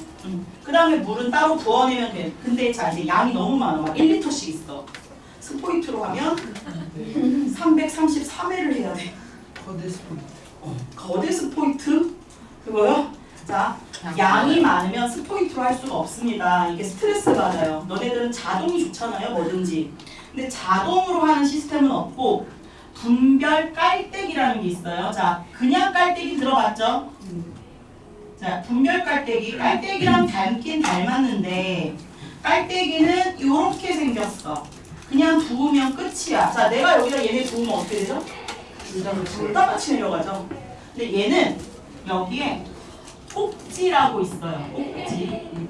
그 다음에 물은 따로 부어내면 돼. 근데 자 이제 양이 너무 많아. 막 1리터씩 있어. 스포이트로 하면 333회를 해야 돼. 거대 스포이트. 거대 스포이트? 그거요? 자, 양이 많으면 스포이트로 할 수가 없습니다. 이게 스트레스 받아요. 너네들은 자동이 좋잖아요, 뭐든지. 근데 자동으로 하는 시스템은 없고 분별 깔때기라는 게 있어요. 자, 그냥 깔때기 들어봤죠? 자, 분별 깔때기. 깔때기랑 닮긴 닮았는데 깔때기는 이렇게 생겼어. 그냥 부으면 끝이야. 자, 내가 여기다 얘네 부으면 어떻게 되죠? 둘 다 같이 내려가죠. 근데 얘는 여기에 꼭지라고 있어요. 꼭지.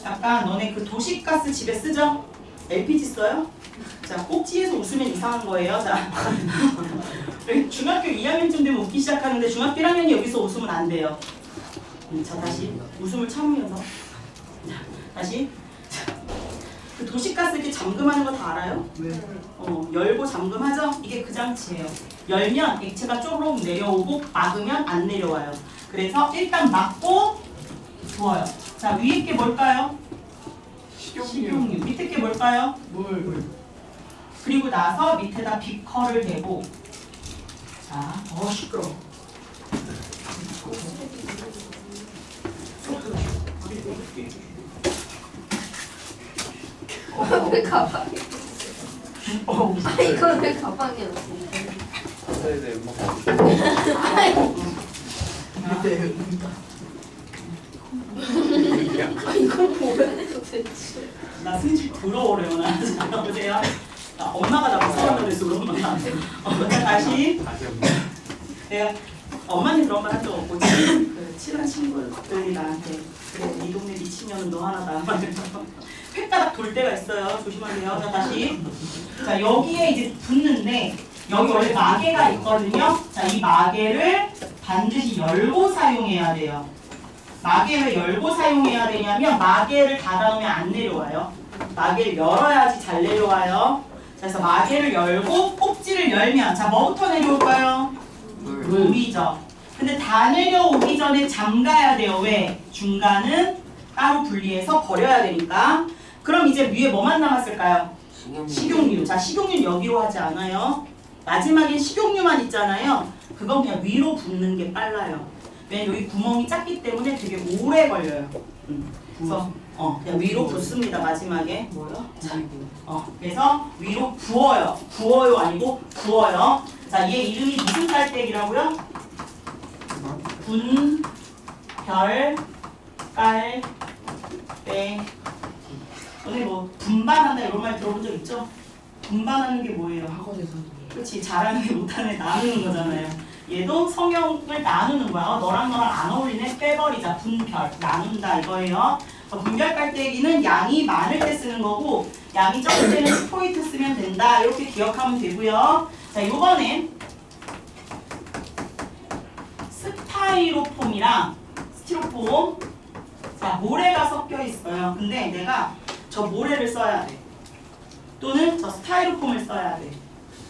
약간 너네 그 도시가스 집에 쓰죠? LPG 써요? 자, 꼭지에서 웃으면 이상한 거예요. 자, 중학교 2학년쯤 되면 웃기 시작하는데 중학교 1학년이 여기서 웃으면 안 돼요. 자, 다시 웃음을 참으면서. 자, 다시. 자, 그 도시가스 이렇게 잠금하는 거 다 알아요? 네. 열고 잠금하죠? 이게 그 장치예요. 열면 액체가 쪼록 내려오고 막으면 안 내려와요. 그래서 일단 막고 부어요. 자, 위에 게 뭘까요? 식용유. 밑에 게 뭘까요? 물. 그리고 나서 밑에다 비커를 대고. 자, 시끄러워. 왜 가방에? 아 이거 왜 가방에 없어? 네네 뭐. 아 이걸 뭐야 도대체? 나 승질 부러워래요. 나. 자, 여보세요? 나 엄마가 나보고 사람을 그래서 그런 건 안 돼. 다시. 내가 엄마는 그런 말 한 적 없고 그 친한 친구들이 나한테 그래 이 동네 미친년은 너 하나다 막 이러면서 횟가닥 돌 때가 있어요. 조심하세요. 자, 다시. 자, 여기에 이제 붙는데 여기 원래 마개가 있거든요. 자, 이 마개를 반드시 열고 사용해야 돼요. 마개를 열고 사용해야 되냐면 마개를 닫아놓으면 안 내려와요. 마개를 열어야지 잘 내려와요. 자, 그래서 마개를 열고 꼭지를 열면 자, 뭐부터 내려올까요? 물이죠. 근데 다 내려오기 전에 잠가야 돼요. 왜? 중간은 따로 분리해서 버려야 되니까. 그럼 이제 위에 뭐만 남았을까요? 식용유. 자, 식용유는 여기로 하지 않아요. 마지막엔 식용유만 있잖아요. 그건 그냥 위로 붓는 게 빨라요. 왜냐면 여기 구멍이 작기 때문에 되게 오래 걸려요. 그래서 그냥 위로 붓습니다. 마지막에. 뭐야? 그래서 위로 부어요. 부어요 아니고 부어요. 자, 얘 이름이 무슨 깔때기라고요? 분, 별, 깔, 때. 오늘 뭐 분반한다 이런 말 들어본 적 있죠? 분반하는 게 뭐예요? 학원에서. 그렇지, 잘하는 게 못하는 애 나누는 거잖아요. 얘도 성형을 나누는 거야. 너랑 안 어울리네? 빼버리자. 분별, 나눈다 이거예요. 분별 깔때기는 양이 많을 때 쓰는 거고 양이 적을 때는 스포이트 쓰면 된다. 이렇게 기억하면 되고요. 자, 이번엔 스타이로폼이랑 스티로폼. 자, 모래가 섞여 있어요. 근데 내가 저 모래를 써야 돼. 또는 저 스타이로폼을 써야 돼.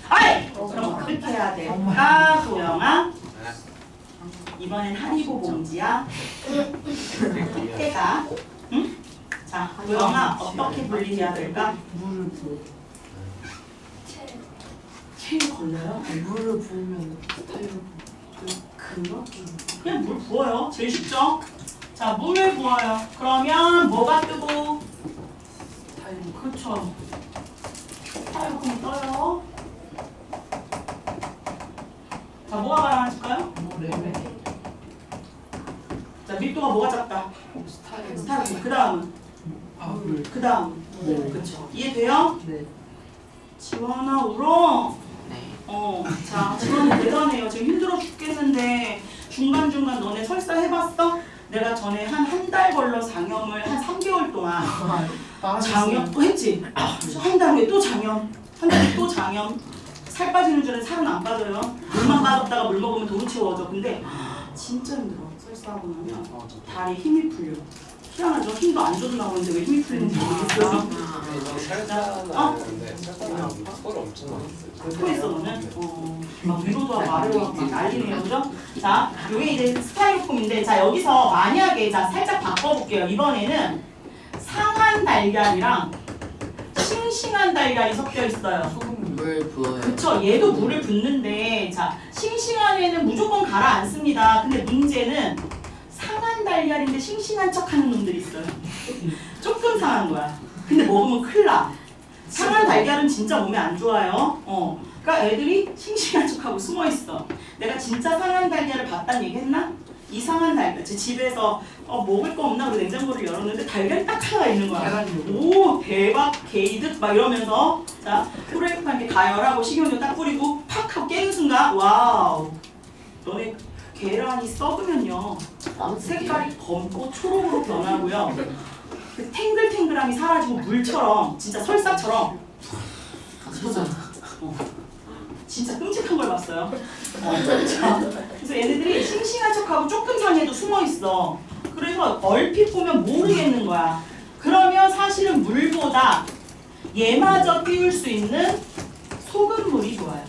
아이! 그럼 어떻게 해야 될까, 도영아? 이번엔 하리보 봉지야. 해가. 응? 자, 도영아, 어떻게 분리해야 될까? 물을 부어. 체에 걸려요? 물을 부으면 스타일을 그거? 그냥 물 부어요. 제일 쉽죠? 자, 물을 부어요. 그러면 뭐가 뜨고? 스타일. 그렇죠. 스타일로폼이 떠요. 자, 뭐가 가라앉을까요? 물에 자, 밀도가 뭐가 작다? 스타일. 스타일로폼. 그 다음은? 물. 그 다음. 네. 그렇죠. 이해돼요? 네. 지원아 울어. 네. 자, 지원이 대단해요. 지금 힘들어 죽겠는데 중간중간 너네 설사 해봤어? 내가 전에 한 달 걸러 장염을 한 3개월 동안 장염 또 했지? 한 달 후에 또 장염, 한 달 후에 또 장염. 살 빠지는 줄은 살은 안 빠져요. 물만 빠졌다가 물 먹으면 도로 채워져. 근데 진짜 힘들어. 설사하고 나면 다리 힘이 풀려. 희한하죠? 힘도 안 줘도 나오는데 왜 힘이 풀리는지 모르겠어요. 살짝는데 살짝은 소리 엄청 많았어요. 또 있어 너는? 막 위로도 하고 아래로 하고 막 난리네요, 그죠? 자, 요게 이제 스타이로폼인데, 자 여기서 만약에 자 살짝 바꿔볼게요. 이번에는 상한 달걀이랑 싱싱한 달걀이 섞여 있어요. 물 부어요. 그쵸? 얘도 물을 붓는데, 자 싱싱한 애는 무조건 가라앉습니다. 근데 문제는 상한 달걀인데 싱싱한 척하는 놈들이 있어요. 조금 상한 거야. 근데 먹으면 큰일 나. 상한 달걀은 진짜 몸에 안 좋아요. 그러니까 애들이 싱싱한 척하고 숨어 있어. 내가 진짜 상한 달걀을 봤다는 얘기 했나? 이상한 달걀. 제 집에서 먹을 거 없나 그래서 냉장고를 열었는데 달걀 딱 하나 있는 거야. 계란류. 오 대박 게이득 막 이러면서 자 프라이팬 이렇게 가열하고 식용유 딱 뿌리고 팍 하고 깨는 순간 와우. 너네 계란이 썩으면요 색깔이 검고 초록으로 변하고요. 그 탱글탱글함이 사라지고 물처럼 진짜 설사처럼 진짜 끔찍한 걸 봤어요. 자, 그래서 얘네들이 싱싱한 척하고 조금 상해도 숨어 있어. 그래서 얼핏 보면 모르겠는 거야. 그러면 사실은 물보다 얘마저 띄울 수 있는 소금물이 좋아요.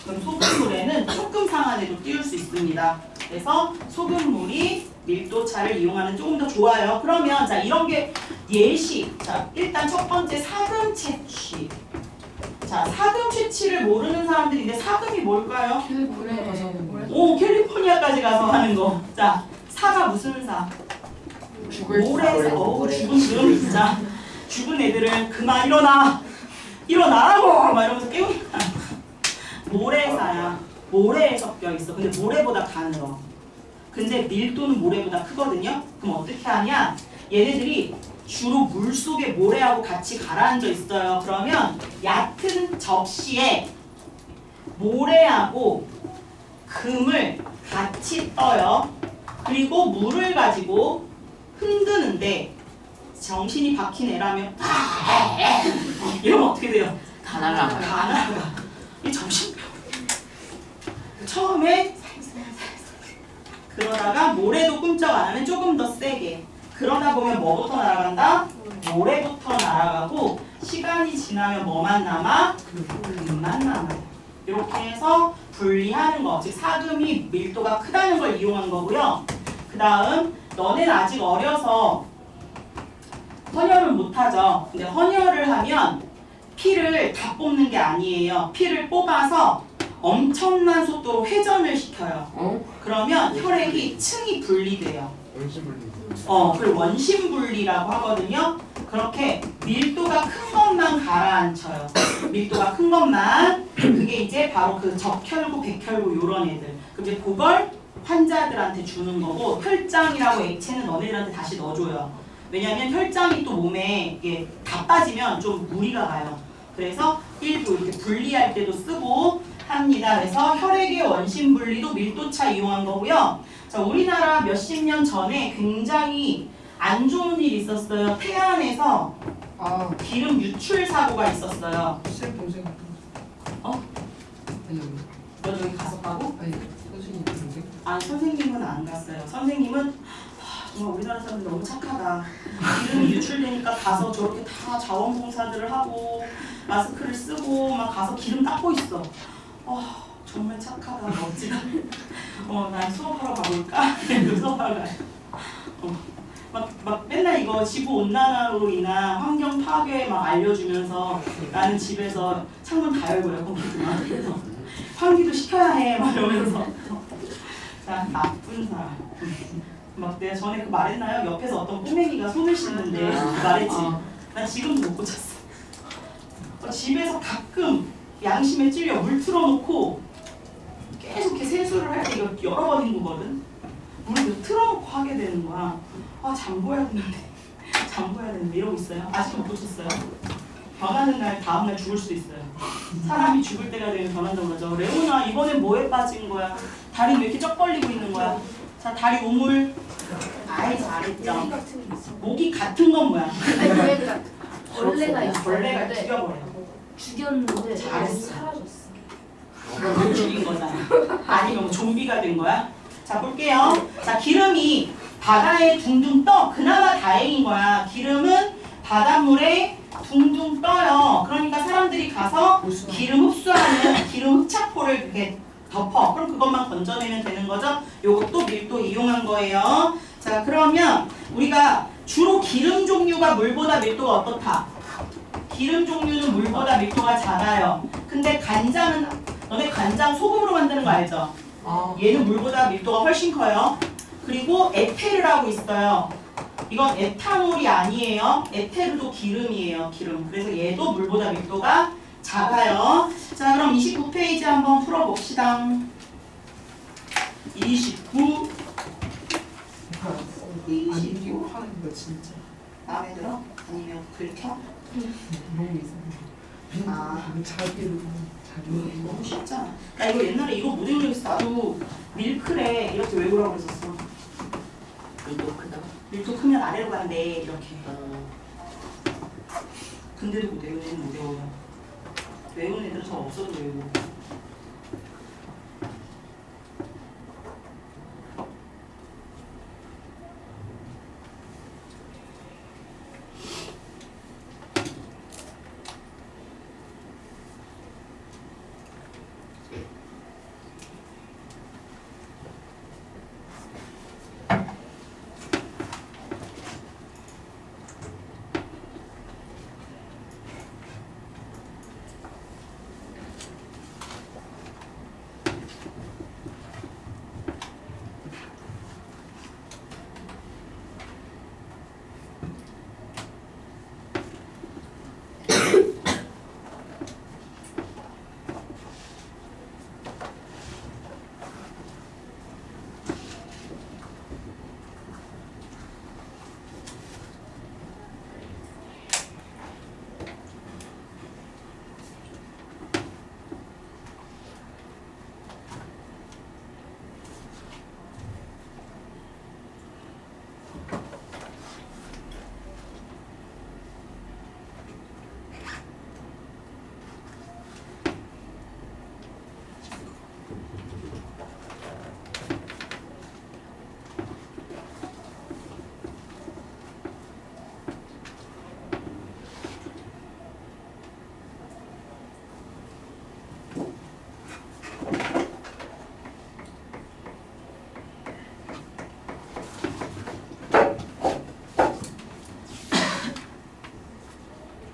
그럼 소금물에는 조금 상한 애도 띄울 수 있습니다. 그래서 소금물이 밀도차를 이용하는 조금 더 좋아요. 그러면 자 이런 게 예시. 자 일단 첫 번째 사금 채취. 자 사금 채취를 모르는 사람들인데 사금이 뭘까요? 캘리포니아 가서 오 캘리포니아까지 가서 하는 거. 자 사가 무슨 사? 모래사. 어우 죽은 금. 자 죽은 애들은 그만 일어나라고 막 이러면서 깨우니까 모래사야. 모래에 섞여 있어. 근데 모래보다 가늘어. 근데 밀도는 모래보다 크거든요. 그럼 어떻게 하냐? 얘네들이 주로 물속에 모래하고 같이 가라앉아 있어요. 그러면 얕은 접시에 모래하고 금을 같이 떠요. 그리고 물을 가지고 흔드는데 정신이 박힌 애라면 이러면 어떻게 돼요? 다 날아가. 다 날아가. 이 정신병. 처음에 그러다가 모래도 꿈쩍 안 하면 조금 더 세게. 그러다 보면 뭐부터 날아간다? 모래부터 날아가고 시간이 지나면 뭐만 남아? 금만 남아요. 이렇게 해서 분리하는 거. 즉 사금이 밀도가 크다는 걸 이용한 거고요. 그 다음 너네는 아직 어려서 헌혈을 못하죠. 근데 헌혈을 하면 피를 다 뽑는 게 아니에요. 피를 뽑아서 엄청난 속도로 회전을 시켜요. 그러면 혈액이 층이 분리돼요. 그걸 원심분리라고 하거든요. 그렇게 밀도가 큰 것만 가라앉혀요. 밀도가 큰 것만. 그게 이제 바로 그 적혈구, 백혈구 요런 애들. 그럼 이제 그걸 환자들한테 주는 거고 혈장이라고 액체는 너네들한테 다시 넣어줘요. 왜냐하면 혈장이 또 몸에 이게 다 빠지면 좀 무리가 가요. 그래서 일부 이렇게 분리할 때도 쓰고 합니다. 그래서 혈액의 원심 분리도 밀도차 이용한 거고요. 자, 우리나라 몇십 년 전에 굉장히 안 좋은 일이 있었어요. 태안에서 기름 유출 사고가 있었어요. 쌤 동생 같은 거. 아니 너 여기 갔었다고? 아니 선생님 동생. 아 선생님은 안 갔어요. 선생님은 정말 우리나라 사람들 너무 착하다. 기름이 유출되니까 가서 저렇게 다 자원봉사들을 하고 마스크를 쓰고 막 가서 기름 닦고 있어. 정말 착하다. 멋지다. 난 수업하러 가볼까? 수업하러 가요. 막 맨날 이거 지구 온난화로 인한 환경 파괴 막 알려주면서 나는 집에서 창문 다 열고 에어컨 켜지만 그래서 환기도 시켜야 해 막 이러면서 자 나쁜 사람. 막 내가 전에 그 말했나요? 옆에서 어떤 꼬맹이가 손을 씻는데 말했지. 난 지금도 못 고쳤어. 집에서 가끔 양심에 찔려 물 틀어놓고 계속 이렇게 세수를 할 때 이거 여러 번 헹구거든. 물을 틀어놓고 하게 되는 거야. 잠궈야 되는데 이러고 있어요. 아직도 못 고쳤어요. 변하는 날 다음날 죽을 수도 있어요. 사람이 죽을 때가 되면 변한다고 그러죠. 레오나 이번엔 뭐에 빠진 거야? 다리 왜 이렇게 쩍 벌리고 있는 거야? 자 다리 우물. 아이 잘했죠. 모기 같은 건 뭐야? 벌레가 있어요. 벌레가 죽여버려. 죽였는데 잘했어. 사라졌어. 그걸 죽인 거잖아. 아니면 뭐 좀비가 된 거야? 자 볼게요. 자 기름이 바다에 둥둥 떠. 그나마 다행인 거야. 기름은 바닷물에 둥둥 떠요. 그러니까 사람들이 가서 기름 흡수하는 기름 흡착포를 이렇게 덮어. 그럼 그것만 건져내면 되는 거죠. 요것도 밀도 이용한 거예요. 자 그러면 우리가 주로 기름 종류가 물보다 밀도가 어떻다? 기름 종류는 물보다 밀도가 작아요. 근데 간장은 너네 간장 소금으로 만드는 거 알죠? 얘는 물보다 밀도가 훨씬 커요. 그리고 에테르라고 있어요. 이건 에탄올이 아니에요. 에테르도 기름이에요. 기름. 그래서 얘도 물보다 밀도가 작아요. 자 그럼 29페이지 한번 풀어봅시다. 29 안기고 하는 거 진짜 마음에 들어? 아니면 긁혀? 너무 이상해. 아. 자기를 너무 쉽잖아. 나 이거 옛날에 이거 못 외우겠어. 나도 밀크래 이렇게 외우라고 했었어. 이거 크다. 밀도 크면 아래로 간대 이렇게. 어, 근데도 못 외우는 애는 못 외워요. 외우는 애들은 저 없어도 외우고.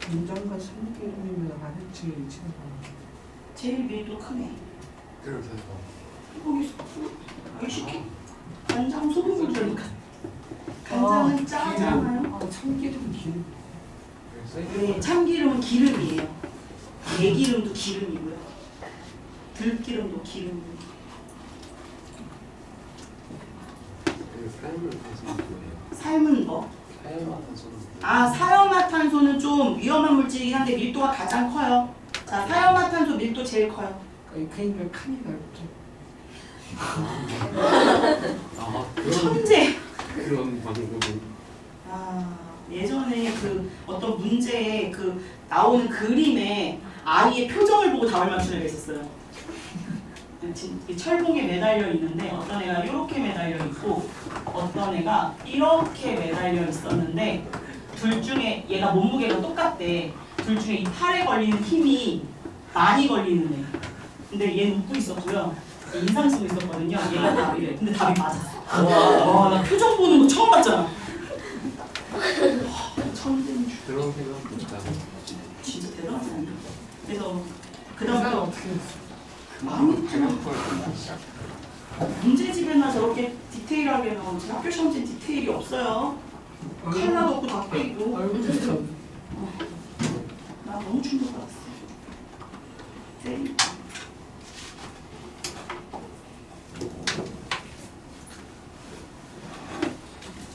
된장과 참기름이면 아래층에 위치는 거. 제일 밀도 크네. 그래서 거기 쉽게 간장 소금을 들으니까 간장은 짜잖아요. 아 참기름 기름. 네, 참기름은 기름이에요. 예기름도 기름이고요. 들기름도 기름이고. 삶을 무슨 거예요? 삶은 거. 사용하면서는 아, 사염화탄소는 좀 위험한 물질이긴 한데 밀도가 가장 커요. 자, 사염화탄소 밀도 제일 커요. 그러니까 칸이 넓죠. 아 천재. 그런 방법은 아, 예전에 그 어떤 문제에 그 나오는 그림에 아이의 표정을 보고 답을 맞추는 애가 있었어요. 철봉에 매달려 있는데 어떤 애가 이렇게 매달려 있고 어떤 애가 이렇게 매달려 있었는데 둘 중에 얘가 몸무게가 똑같대. 둘 중에 이 팔에 걸리는 힘이 많이 걸리는 애. 근데 얘는 웃고 있었고요. 인상 쓰고 있었거든요. 얘가 답이래. 근데 답이 맞았어. 와, 나 표정 보는 거 처음 봤잖아. 천재인 줄. 그런 생각도 있다. 진짜 대단하지 않나? 그래서 그 사람 그다음부터 어떻게 했어? 많이 문제집에나 저렇게 디테일하게 나온 제 학교 시험지 디테일이 없어요. 칼라도 없고 다 빼있고. 얼굴부터 나 너무 충격받았어. 쌤.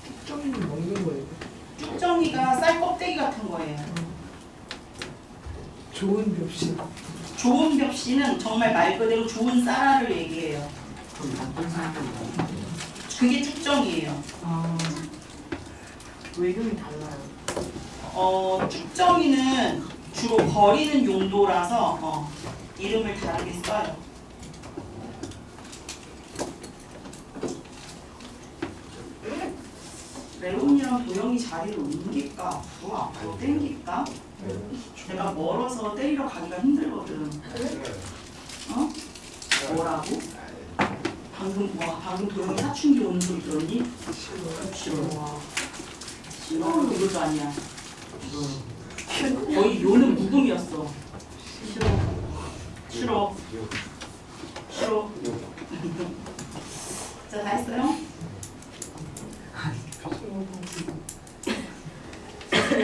특정인을 먹는 거예요. 쭉정이가 쌀 껍데기 같은 거예요. 좋은 묘시. 좋은 벽시는 정말 말 그대로 좋은 쌀알을 얘기해요. 그럼 어떤 사람들이 그게 쭉정이에요. 아 외경이 달라요. 쭉정이는 주로 버리는 용도라서 이름을 다르게 써요. 레온이랑 도영이 자리를 옮길까? 뭐 앞으로 땡길까? 내가 멀어서 때리러 가기가 힘들거든. 어? 뭐라고? 방금 도영이 사춘기 오는 소리 들었니? 싫어. 싫어. 이것도 아니야. 거의 요는 무금이었어. 싫어. 자, 다 했어요?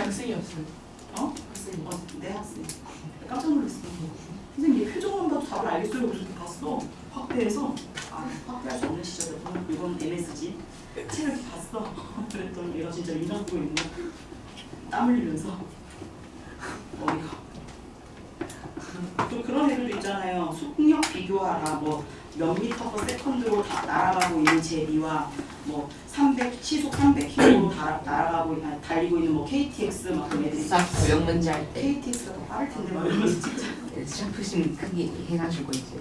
학생이었어요. 어? 내 학생. 깜짝 놀랐어. 선생님 얘 표정만 봐도 답을 알겠어요. 그래서 봤어. 확대해서. 아, 확대할 수 없는 시절에 이건 MSG 책을 봤어. 그랬더니 얘가 진짜 인상 쓰고 있는 거야. 땀 흘리면서 어이가. 또 그런 애들도 있잖아요. 속력 비교하라. 뭐 몇 미터 퍼 세컨드로 다 날아가고 있는 제비와 뭐 300 시속 300km로 날아가고 달리고 있는 뭐 KTX 막 그런 애들이 싹 구역 문제 할 때 KTX가 더 빠를 텐데 막 이러면서 진짜 샤프심 크게 해가지고 이제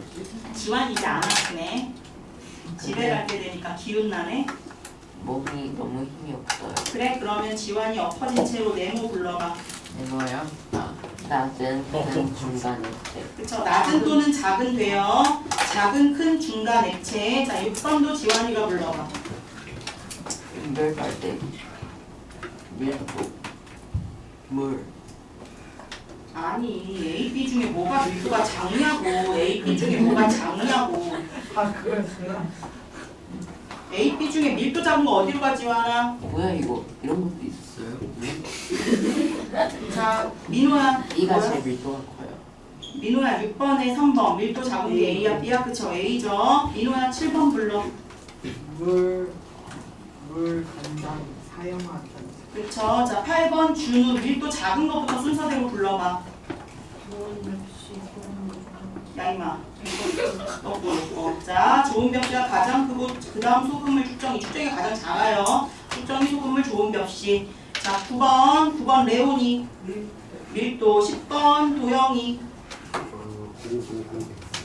지환이 이제 안 아프네. 집에 갈 때 되니까 기운 나네. 몸이 너무 힘이 없어요. 그래 그러면 지환이 엎어진 채로 네모 불러봐. 네모요? 낮은 큰 중간 액체. 그쵸. 낮은 또는 작은 돼요. 작은 큰 중간 액체. 자 6번도 지환이가 불러봐. 분별할 때 밀도 물 아니 A, B 중에 뭐가 밀도가 작냐고. A, B 중에 뭐가 작냐고. 아 그랬어요? A, B 중에 밀도 작은 거 어디로 가 지환아? 뭐야 이거 이런 것도 있었어요? 자 민호야. E가 뭐야? 제일 밀도가 커요. 민호야 6번에 3번 밀도 작은 게 A야 B야 그쵸 A죠. 민호야 7번 불러. 물 간장 사용하다. 그쵸. 자 8번 준우 밀도 작은 것부터 순서대로 불러봐. 야이마. 넣고. 자 좋은 벽시가 가장 크고 그 다음 소금물 축정이 가장 작아요. 축정이 소금물 좋은 벽시. 자 9번 레오니 밀도 10번 도영이.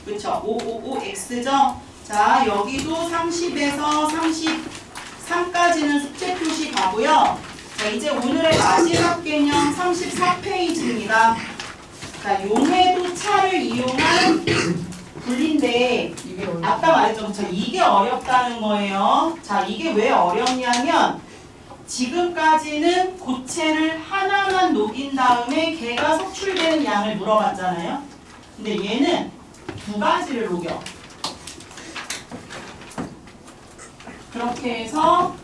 그쵸 555X죠. 자 여기도 30에서 33까지는 숙제 표시 가고요. 자 이제 오늘의 마지막 개념 34페이지입니다. 자 용해도 차를 이용한 분리인데 이게 어디? 아까 말했죠. 그쵸? 이게 어렵다는 거예요. 자 이게 왜 어렵냐면 지금까지는 고체를 하나만 녹인 다음에 걔가 석출되는 양을 물어봤잖아요. 근데 얘는 두 가지를 녹여. 그렇게 해서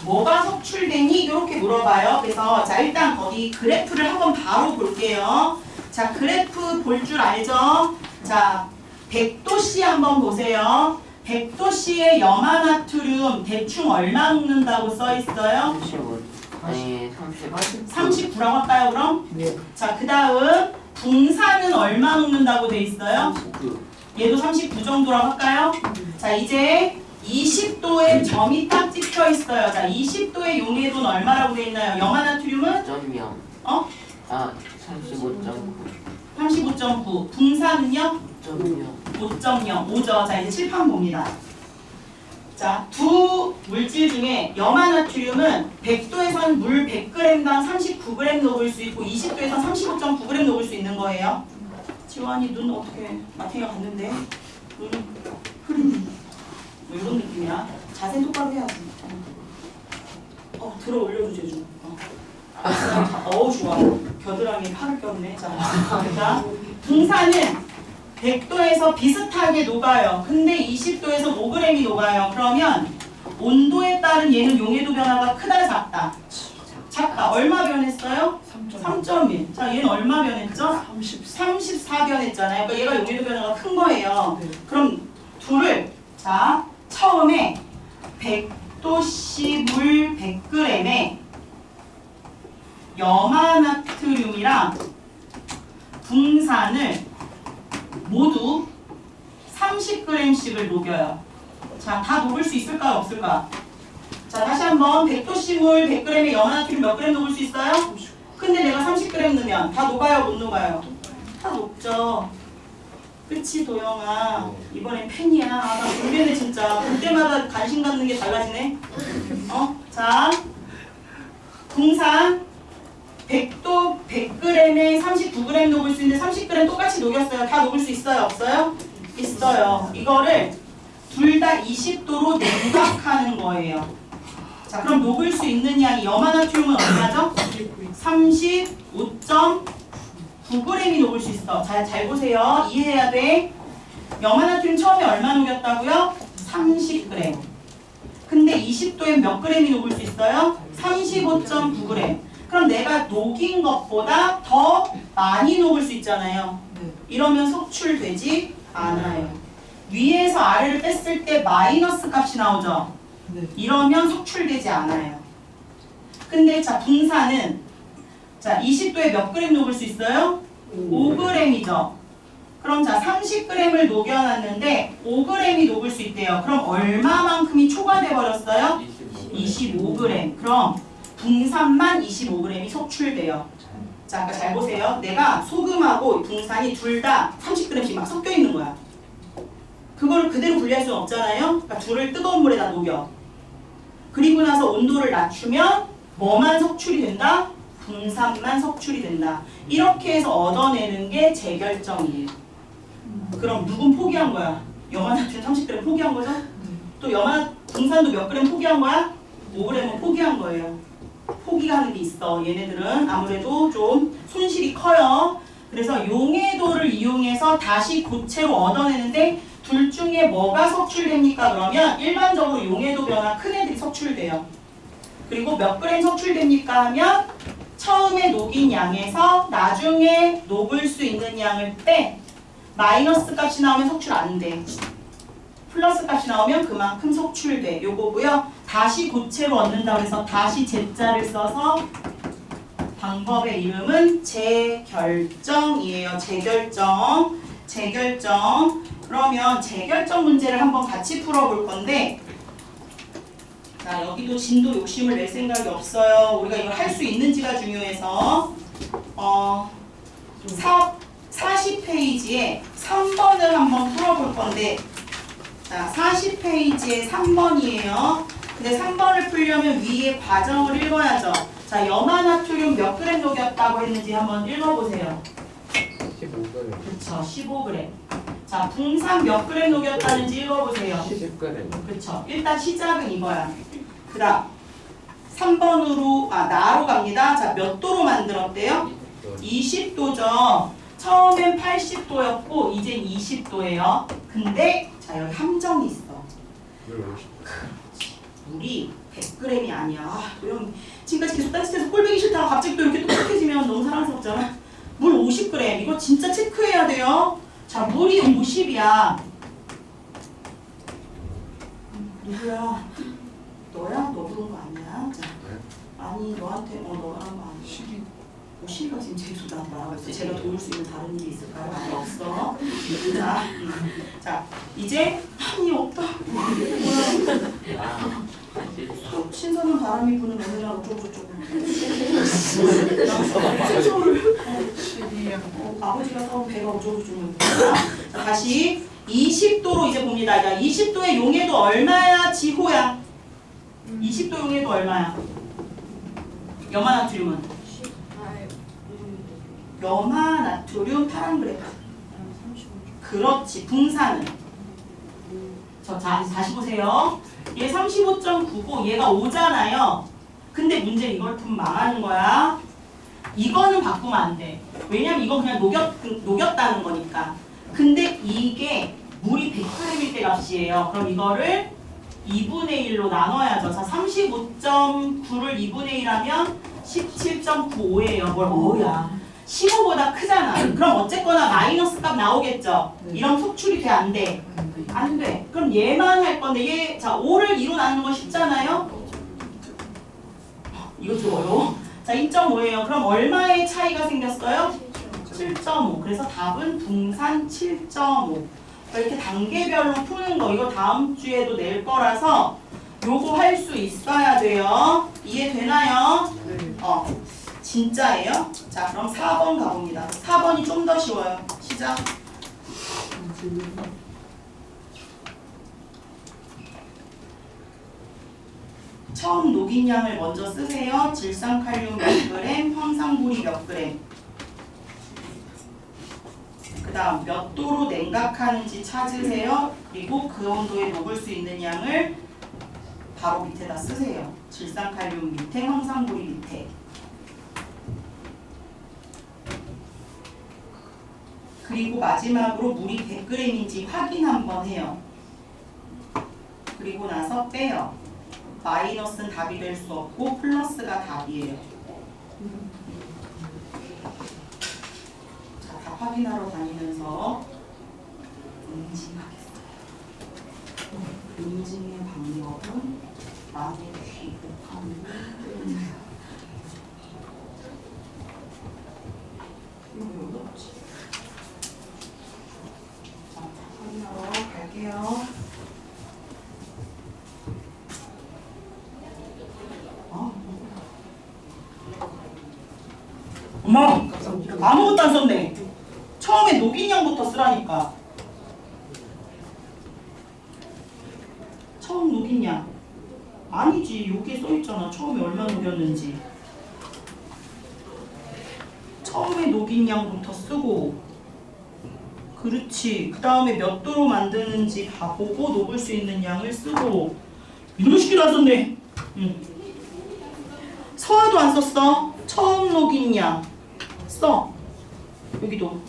뭐가 석출되니? 이렇게 물어봐요. 그래서 자 일단 거기 그래프를 한번 바로 볼게요. 자 그래프 볼 줄 알죠? 자 100도씨 한번 보세요. 100도씨의 염화나트륨 대충 얼마 녹는다고 써 있어요? 35 아니 30 39라고 할까요 그럼? 네. 자 그 다음 붕산은 얼마 녹는다고 돼 있어요? 39 얘도 39 정도라고 할까요? 자 이제 20도에 점이 딱 찍혀 있어요. 자 20도의 용해도는 얼마라고 돼 있나요? 염화나트륨은 5.0 어? 아 35.9 35.9 붕산은요? 5.0 5.0 5죠. 자 이제 칠판 봅니다. 자 두 물질 중에 염화나트륨은 100도에선 물 100g당 39g 녹을 수 있고 20도에선 35.9g 녹을 수 있는 거예요. 지환이 눈 어떻게 마탱이가 갔는데 눈 흐린 뭐 이런 느낌이야. 자세 똑바로 해야지. 들어 올려줘 제주. 어우 좋아. 겨드랑이에 팔을 꼈네. 자 붕산은 100도에서 비슷하게 녹아요. 근데 20도에서 5g이 녹아요. 그러면 온도에 따른 얘는 용해도 변화가 크다 작다? 작다. 얼마 변했어요? 3.1. 자 얘는 얼마 변했죠? 34 변했잖아요. 그러니까 얘가 용해도 변화가 큰 거예요. 네. 그럼 둘을 자 처음에 100도씨 물 100g에 염화나트륨이랑 붕산을 모두 30g씩을 녹여요. 자, 다 녹을 수 있을까요? 없을까? 자, 다시 한번 100도씨 물 100g에 염화나트륨 몇 g 녹을 수 있어요? 근데 내가 30g 넣으면 다 녹아요? 못 녹아요? 다 녹죠. 그치 도영아. 이번엔 팬이야. 나 불변해 진짜. 그때마다 관심 갖는 게 달라지네. 자, 붕산 100도 100g에 39g 녹을 수 있는데 30g 똑같이 녹였어요. 다 녹을 수 있어요? 없어요? 있어요. 이거를 둘 다 20도로 냉각하는 거예요. 자, 그럼 녹을 수 있는 양이 염화나트륨은 얼마죠? 35.9g이 녹을 수 있어. 잘 보세요. 이해해야 돼. 염화나트륨 처음에 얼마 녹였다고요? 30g. 근데 20도에 몇 g이 녹을 수 있어요? 35.9g. 그럼 내가 녹인 것보다 더 많이 녹을 수 있잖아요. 네. 이러면 속출되지 않아요. 위에서 아래를 뺐을 때 마이너스 값이 나오죠. 네. 이러면 속출되지 않아요. 근데 자 분산은 자 20도에 몇 그램 녹을 수 있어요? 5g이죠. 그럼 자 30g을 녹여놨는데 5g이 녹을 수 있대요. 그럼 얼마만큼이 초과돼 버렸어요? 25g. 그럼 붕산만 25g이 속출돼요. 자, 아까 잘 보세요. 내가 소금하고 붕산이 둘 다 30g씩 막 섞여 있는 거야. 그거를 그대로 분리할 수는 없잖아요. 그러니까 둘을 뜨거운 물에다 녹여. 그리고 나서 온도를 낮추면 뭐만 속출이 된다? 붕산만 속출이 된다. 이렇게 해서 얻어내는 게 재결정이에요. 그럼 누군 포기한 거야? 염화나트륨 30g 포기한 거죠? 또 붕산도 몇 그램 포기한 거야? 5g은 포기한 거예요. 포기가 하는 게 있어. 얘네들은 아무래도 좀 손실이 커요. 그래서 용해도를 이용해서 다시 고체로 얻어내는데 둘 중에 뭐가 석출됩니까? 그러면 일반적으로 용해도 변화 큰 애들이 석출돼요. 그리고 몇 그램 석출됩니까? 하면 처음에 녹인 양에서 나중에 녹을 수 있는 양을 빼 마이너스 값이 나오면 석출 안 돼. 플러스 값이 나오면 그만큼 속출돼. 요거고요. 다시 고체로 얻는다고 해서 다시 제자를 써서 방법의 이름은 재결정이에요. 재결정. 재결정. 그러면 재결정 문제를 한번 같이 풀어볼 건데 자 여기도 진도 욕심을 낼 생각이 없어요. 우리가 이걸 할 수 있는지가 중요해서 40페이지에 3번을 한번 풀어볼 건데 자, 40페이지에 3번이에요. 근데 3번을 풀려면 위에 과정을 읽어야죠. 자, 염화나트륨 몇 그램 녹였다고 했는지 한번 읽어보세요. 15g. 그쵸, 15g. 자, 붕산 몇 그램 녹였다는지 읽어보세요. 10g. 그쵸. 일단 시작은 이거야. 그 다음 3번으로, 나로 갑니다. 자, 몇 도로 만들었대요? 20도죠. 처음엔 80도였고 이젠 20도예요. 근데 자 여기 함정이 있어. 물이 100g이 아니야. 형 지금까지 계속 딴짓해서 꼴보기 싫다가 갑자기 또 이렇게 똑똑해지면 너무 사랑스럽잖아. 물 50g. 이거 진짜 체크해야 돼요. 자 물이 50이야. 누구야? 너야? 너 부른 거 아니야? 자, 아니 너한테 너랑 거 아니야. 시리가 지금 재수다 말하고 있어. 제가 도울 수 있는 다른 일이 있을까요? 아니 없어. 자 이제 아니 없다. 신선한 바람이 부는 오늘날 어쩌고저쩌고. 아버지가 싸운 배가 어쩌고저쩌고. 자 다시 20도로 이제 봅니다. 야 20도의 용해도 얼마야? 지호야. 20도 용해도 얼마야? 염화나트륨은? 염화나트륨 파란 그래프. 그렇지. 붕산은. 자, 다시 보세요. 얘 35.9고 얘가 5잖아요. 근데 문제는 이걸 좀 망하는 거야. 이거는 바꾸면 안 돼. 왜냐면 이건 그냥 녹였다는 거니까. 근데 이게 물이 100g일 때 값이에요. 그럼 이거를 2분의 1로 나눠야죠. 자, 35.9를 2분의 1하면 17.95예요. 뭘 어우야. 15보다 크잖아. 그럼 어쨌거나 마이너스 값 나오겠죠? 이런 속출이 돼? 안 돼? 안 돼. 그럼 얘만 할 건데 얘 자 5를 2로 나누는 건 쉽잖아요? 이거 좀 어려워. 자 2.5예요. 그럼 얼마의 차이가 생겼어요? 7.5. 그래서 답은 붕산 7.5. 이렇게 단계별로 푸는 거 이거 다음 주에도 낼 거라서 요거 할 수 있어야 돼요. 이해되나요? 진짜예요? 자 그럼 4번 가봅니다. 4번이 좀 더 쉬워요. 시작. 처음 녹인 양을 먼저 쓰세요. 질산칼륨 몇 그램, 황산보리 몇 그램. 그 다음 몇 도로 냉각하는지 찾으세요. 그리고 그 온도에 녹을 수 있는 양을 바로 밑에다 쓰세요. 질산칼륨 밑에, 황산보리 밑에. 그리고 마지막으로 물이 100g인지 확인 한번 해요. 그리고 나서 빼요. 마이너스는 답이 될 수 없고 플러스가 답이에요. 자, 답 확인하러 다니면서 응징하겠어요. 것은 많이 귀국하는 이거 왜 어렵지? 자, 확인하러 갈게요. 엄마! 아무것도 안 썼네. 처음에 녹인량부터 쓰라니까. 처음 녹인량. 아니지. 여기에 써있잖아. 처음에 얼마 녹였는지. 처음에 녹인량부터 쓰고. 그렇지. 그 다음에 몇 도로 만드는지 봐보고 녹을 수 있는 양을 쓰고. 이놈의 시키도 안 썼네. 서화도 안 썼어. 처음 녹인량. 써. 여기도.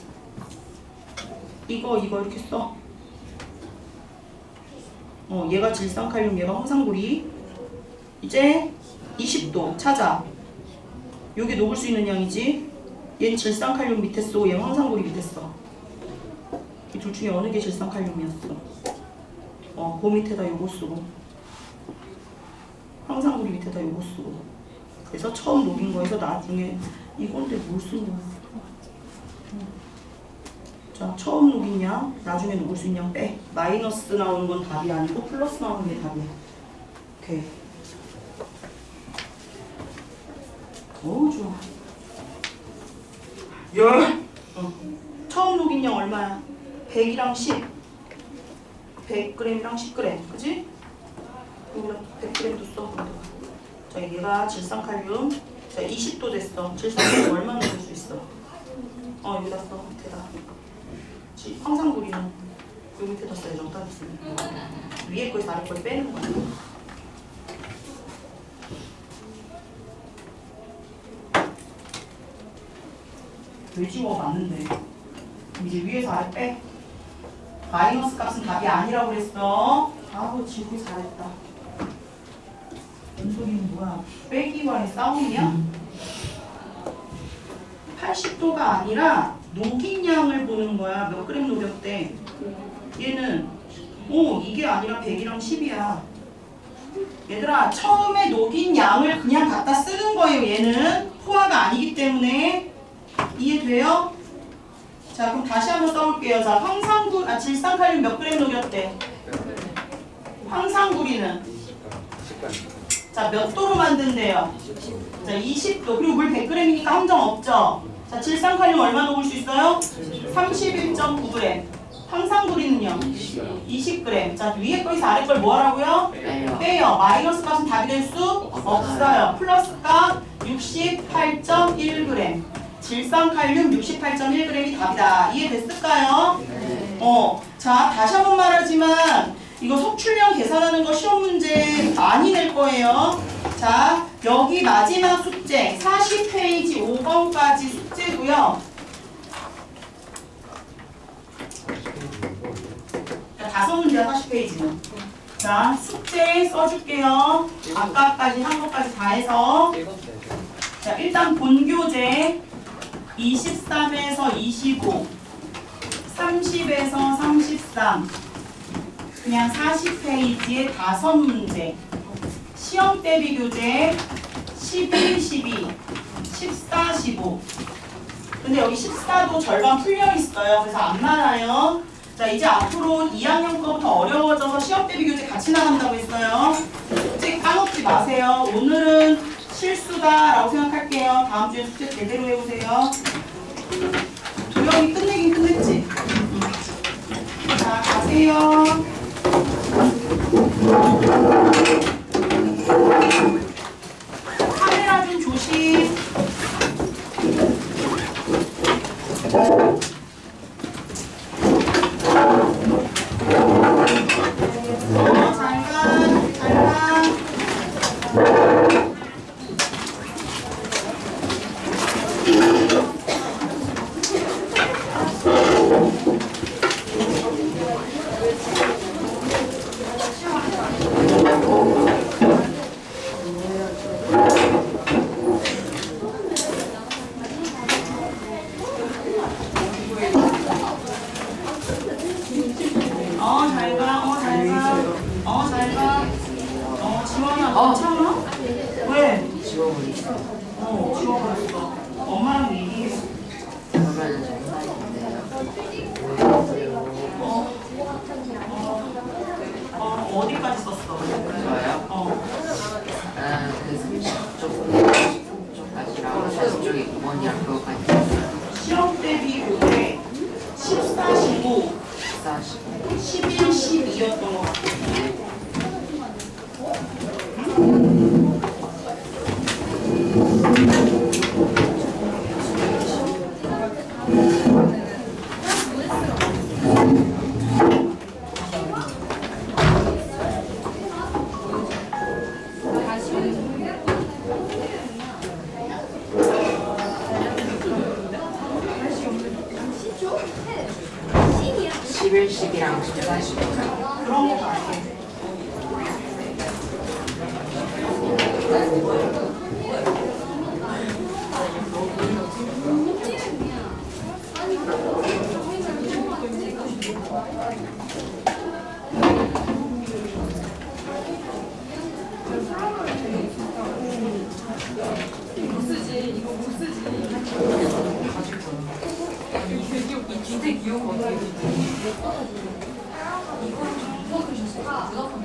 이거 이렇게 써. 얘가 질산칼륨, 얘가 황산구리. 이제 20도 찾아. 여기 녹을 수 있는 양이지. 얘는 질산칼륨 밑에 쓰고 얘는 황산구리 밑에 써. 이 둘 중에 어느 게 질산칼륨이었어? 그 밑에다 요거 쓰고 황산구리 밑에다 요거 쓰고. 그래서 처음 녹인 거에서 나중에 이건데 뭘 쓴 거야? 자, 처음 녹인 양, 나중에 녹을 수 있는 양 빼. 마이너스 나오는 건 답이 아니고 플러스 나오는 게 답이야. 오케이. 오, 좋아. 열! 처음 녹인 양 얼마야? 100이랑 10. 100g이랑 10g. 그지? 여기다 100g도 써. 자, 얘가 질산칼륨. 자, 20도 됐어. 질산칼륨 얼마나 넣을 수 있어? 여기다 써. 밑에다. 황산구리는 요 밑에다 써야죠. 따로 쓰니까. 위에 거에서 아래 걸 빼는 거야. 왜 지워? 맞는데. 이제 위에서 아래 빼. 마이너스 값은 답이 아니라고 그랬어. 아우, 지우기 잘했다. 연속이는 뭐야? 빼기와의 싸움이야? 80도가 아니라 녹인 양을 보는 거야. 몇 그램 녹였대. 얘는 이게 아니라 100이랑 10이야. 얘들아, 처음에 녹인 양을 그냥 갖다 쓰는 거예요. 얘는 포화가 아니기 때문에. 이해돼요? 자, 그럼 다시 한번 써볼게요. 자, 질산칼륨 몇 그램 녹였대? 황산구리는? 자, 몇 도로 만든대요? 자, 20도. 그리고 물 100g이니까 함정 없죠? 자, 질산칼륨 얼마 녹을 수 있어요? 31.9g. 황산구리는요? 20g. 자, 위에 거에서 아래 걸 뭐 하라고요? 빼요. 마이너스 값은 답이 될 수 없어요. 플러스 값 68.1g. 질산칼륨 68.1g이 답이다. 이해됐을까요? 자, 다시 한번 말하지만 이거 속출량 계산하는 거 시험 문제 많이 낼 거예요. 자, 여기 마지막 숙제 40페이지 5번까지 숙제고요. 자, 5문제야 40페이지는. 자, 숙제 써줄게요. 아까까지 한 것까지 다 해서. 자, 일단 본교재 23에서 25, 30에서 33, 그냥 40페이지에 5문제. 시험 대비 교재 11, 12, 14, 15. 근데 여기 14도 절반 풀려 있어요. 그래서 안 많아요. 자, 이제 앞으로 2학년 거부터 어려워져서 시험 대비 교재 같이 나간다고 했어요. 숙제 까먹지 마세요. 오늘은 실수다라고 생각할게요. 다음 주에 숙제 제대로 해보세요. 도영이 끝내긴 끝냈지? 자, 가세요. 카메라 좀 조심. 잘 가, 잘 가. 지워버렸어. 엄마랑 얘기해. 그러면 정상인데요. 어디까지 썼어? 저요? 어. 그 30쪽, 40쪽까지랑 40쪽에 9번이랑 그거까지 시험 대비 5에 14, 15, 40. 11, 12였던 것 같아. 신이야. 11, 10이랑 14, 15. 그런 거 같아. 이거를 좀 바꿔주셨어요.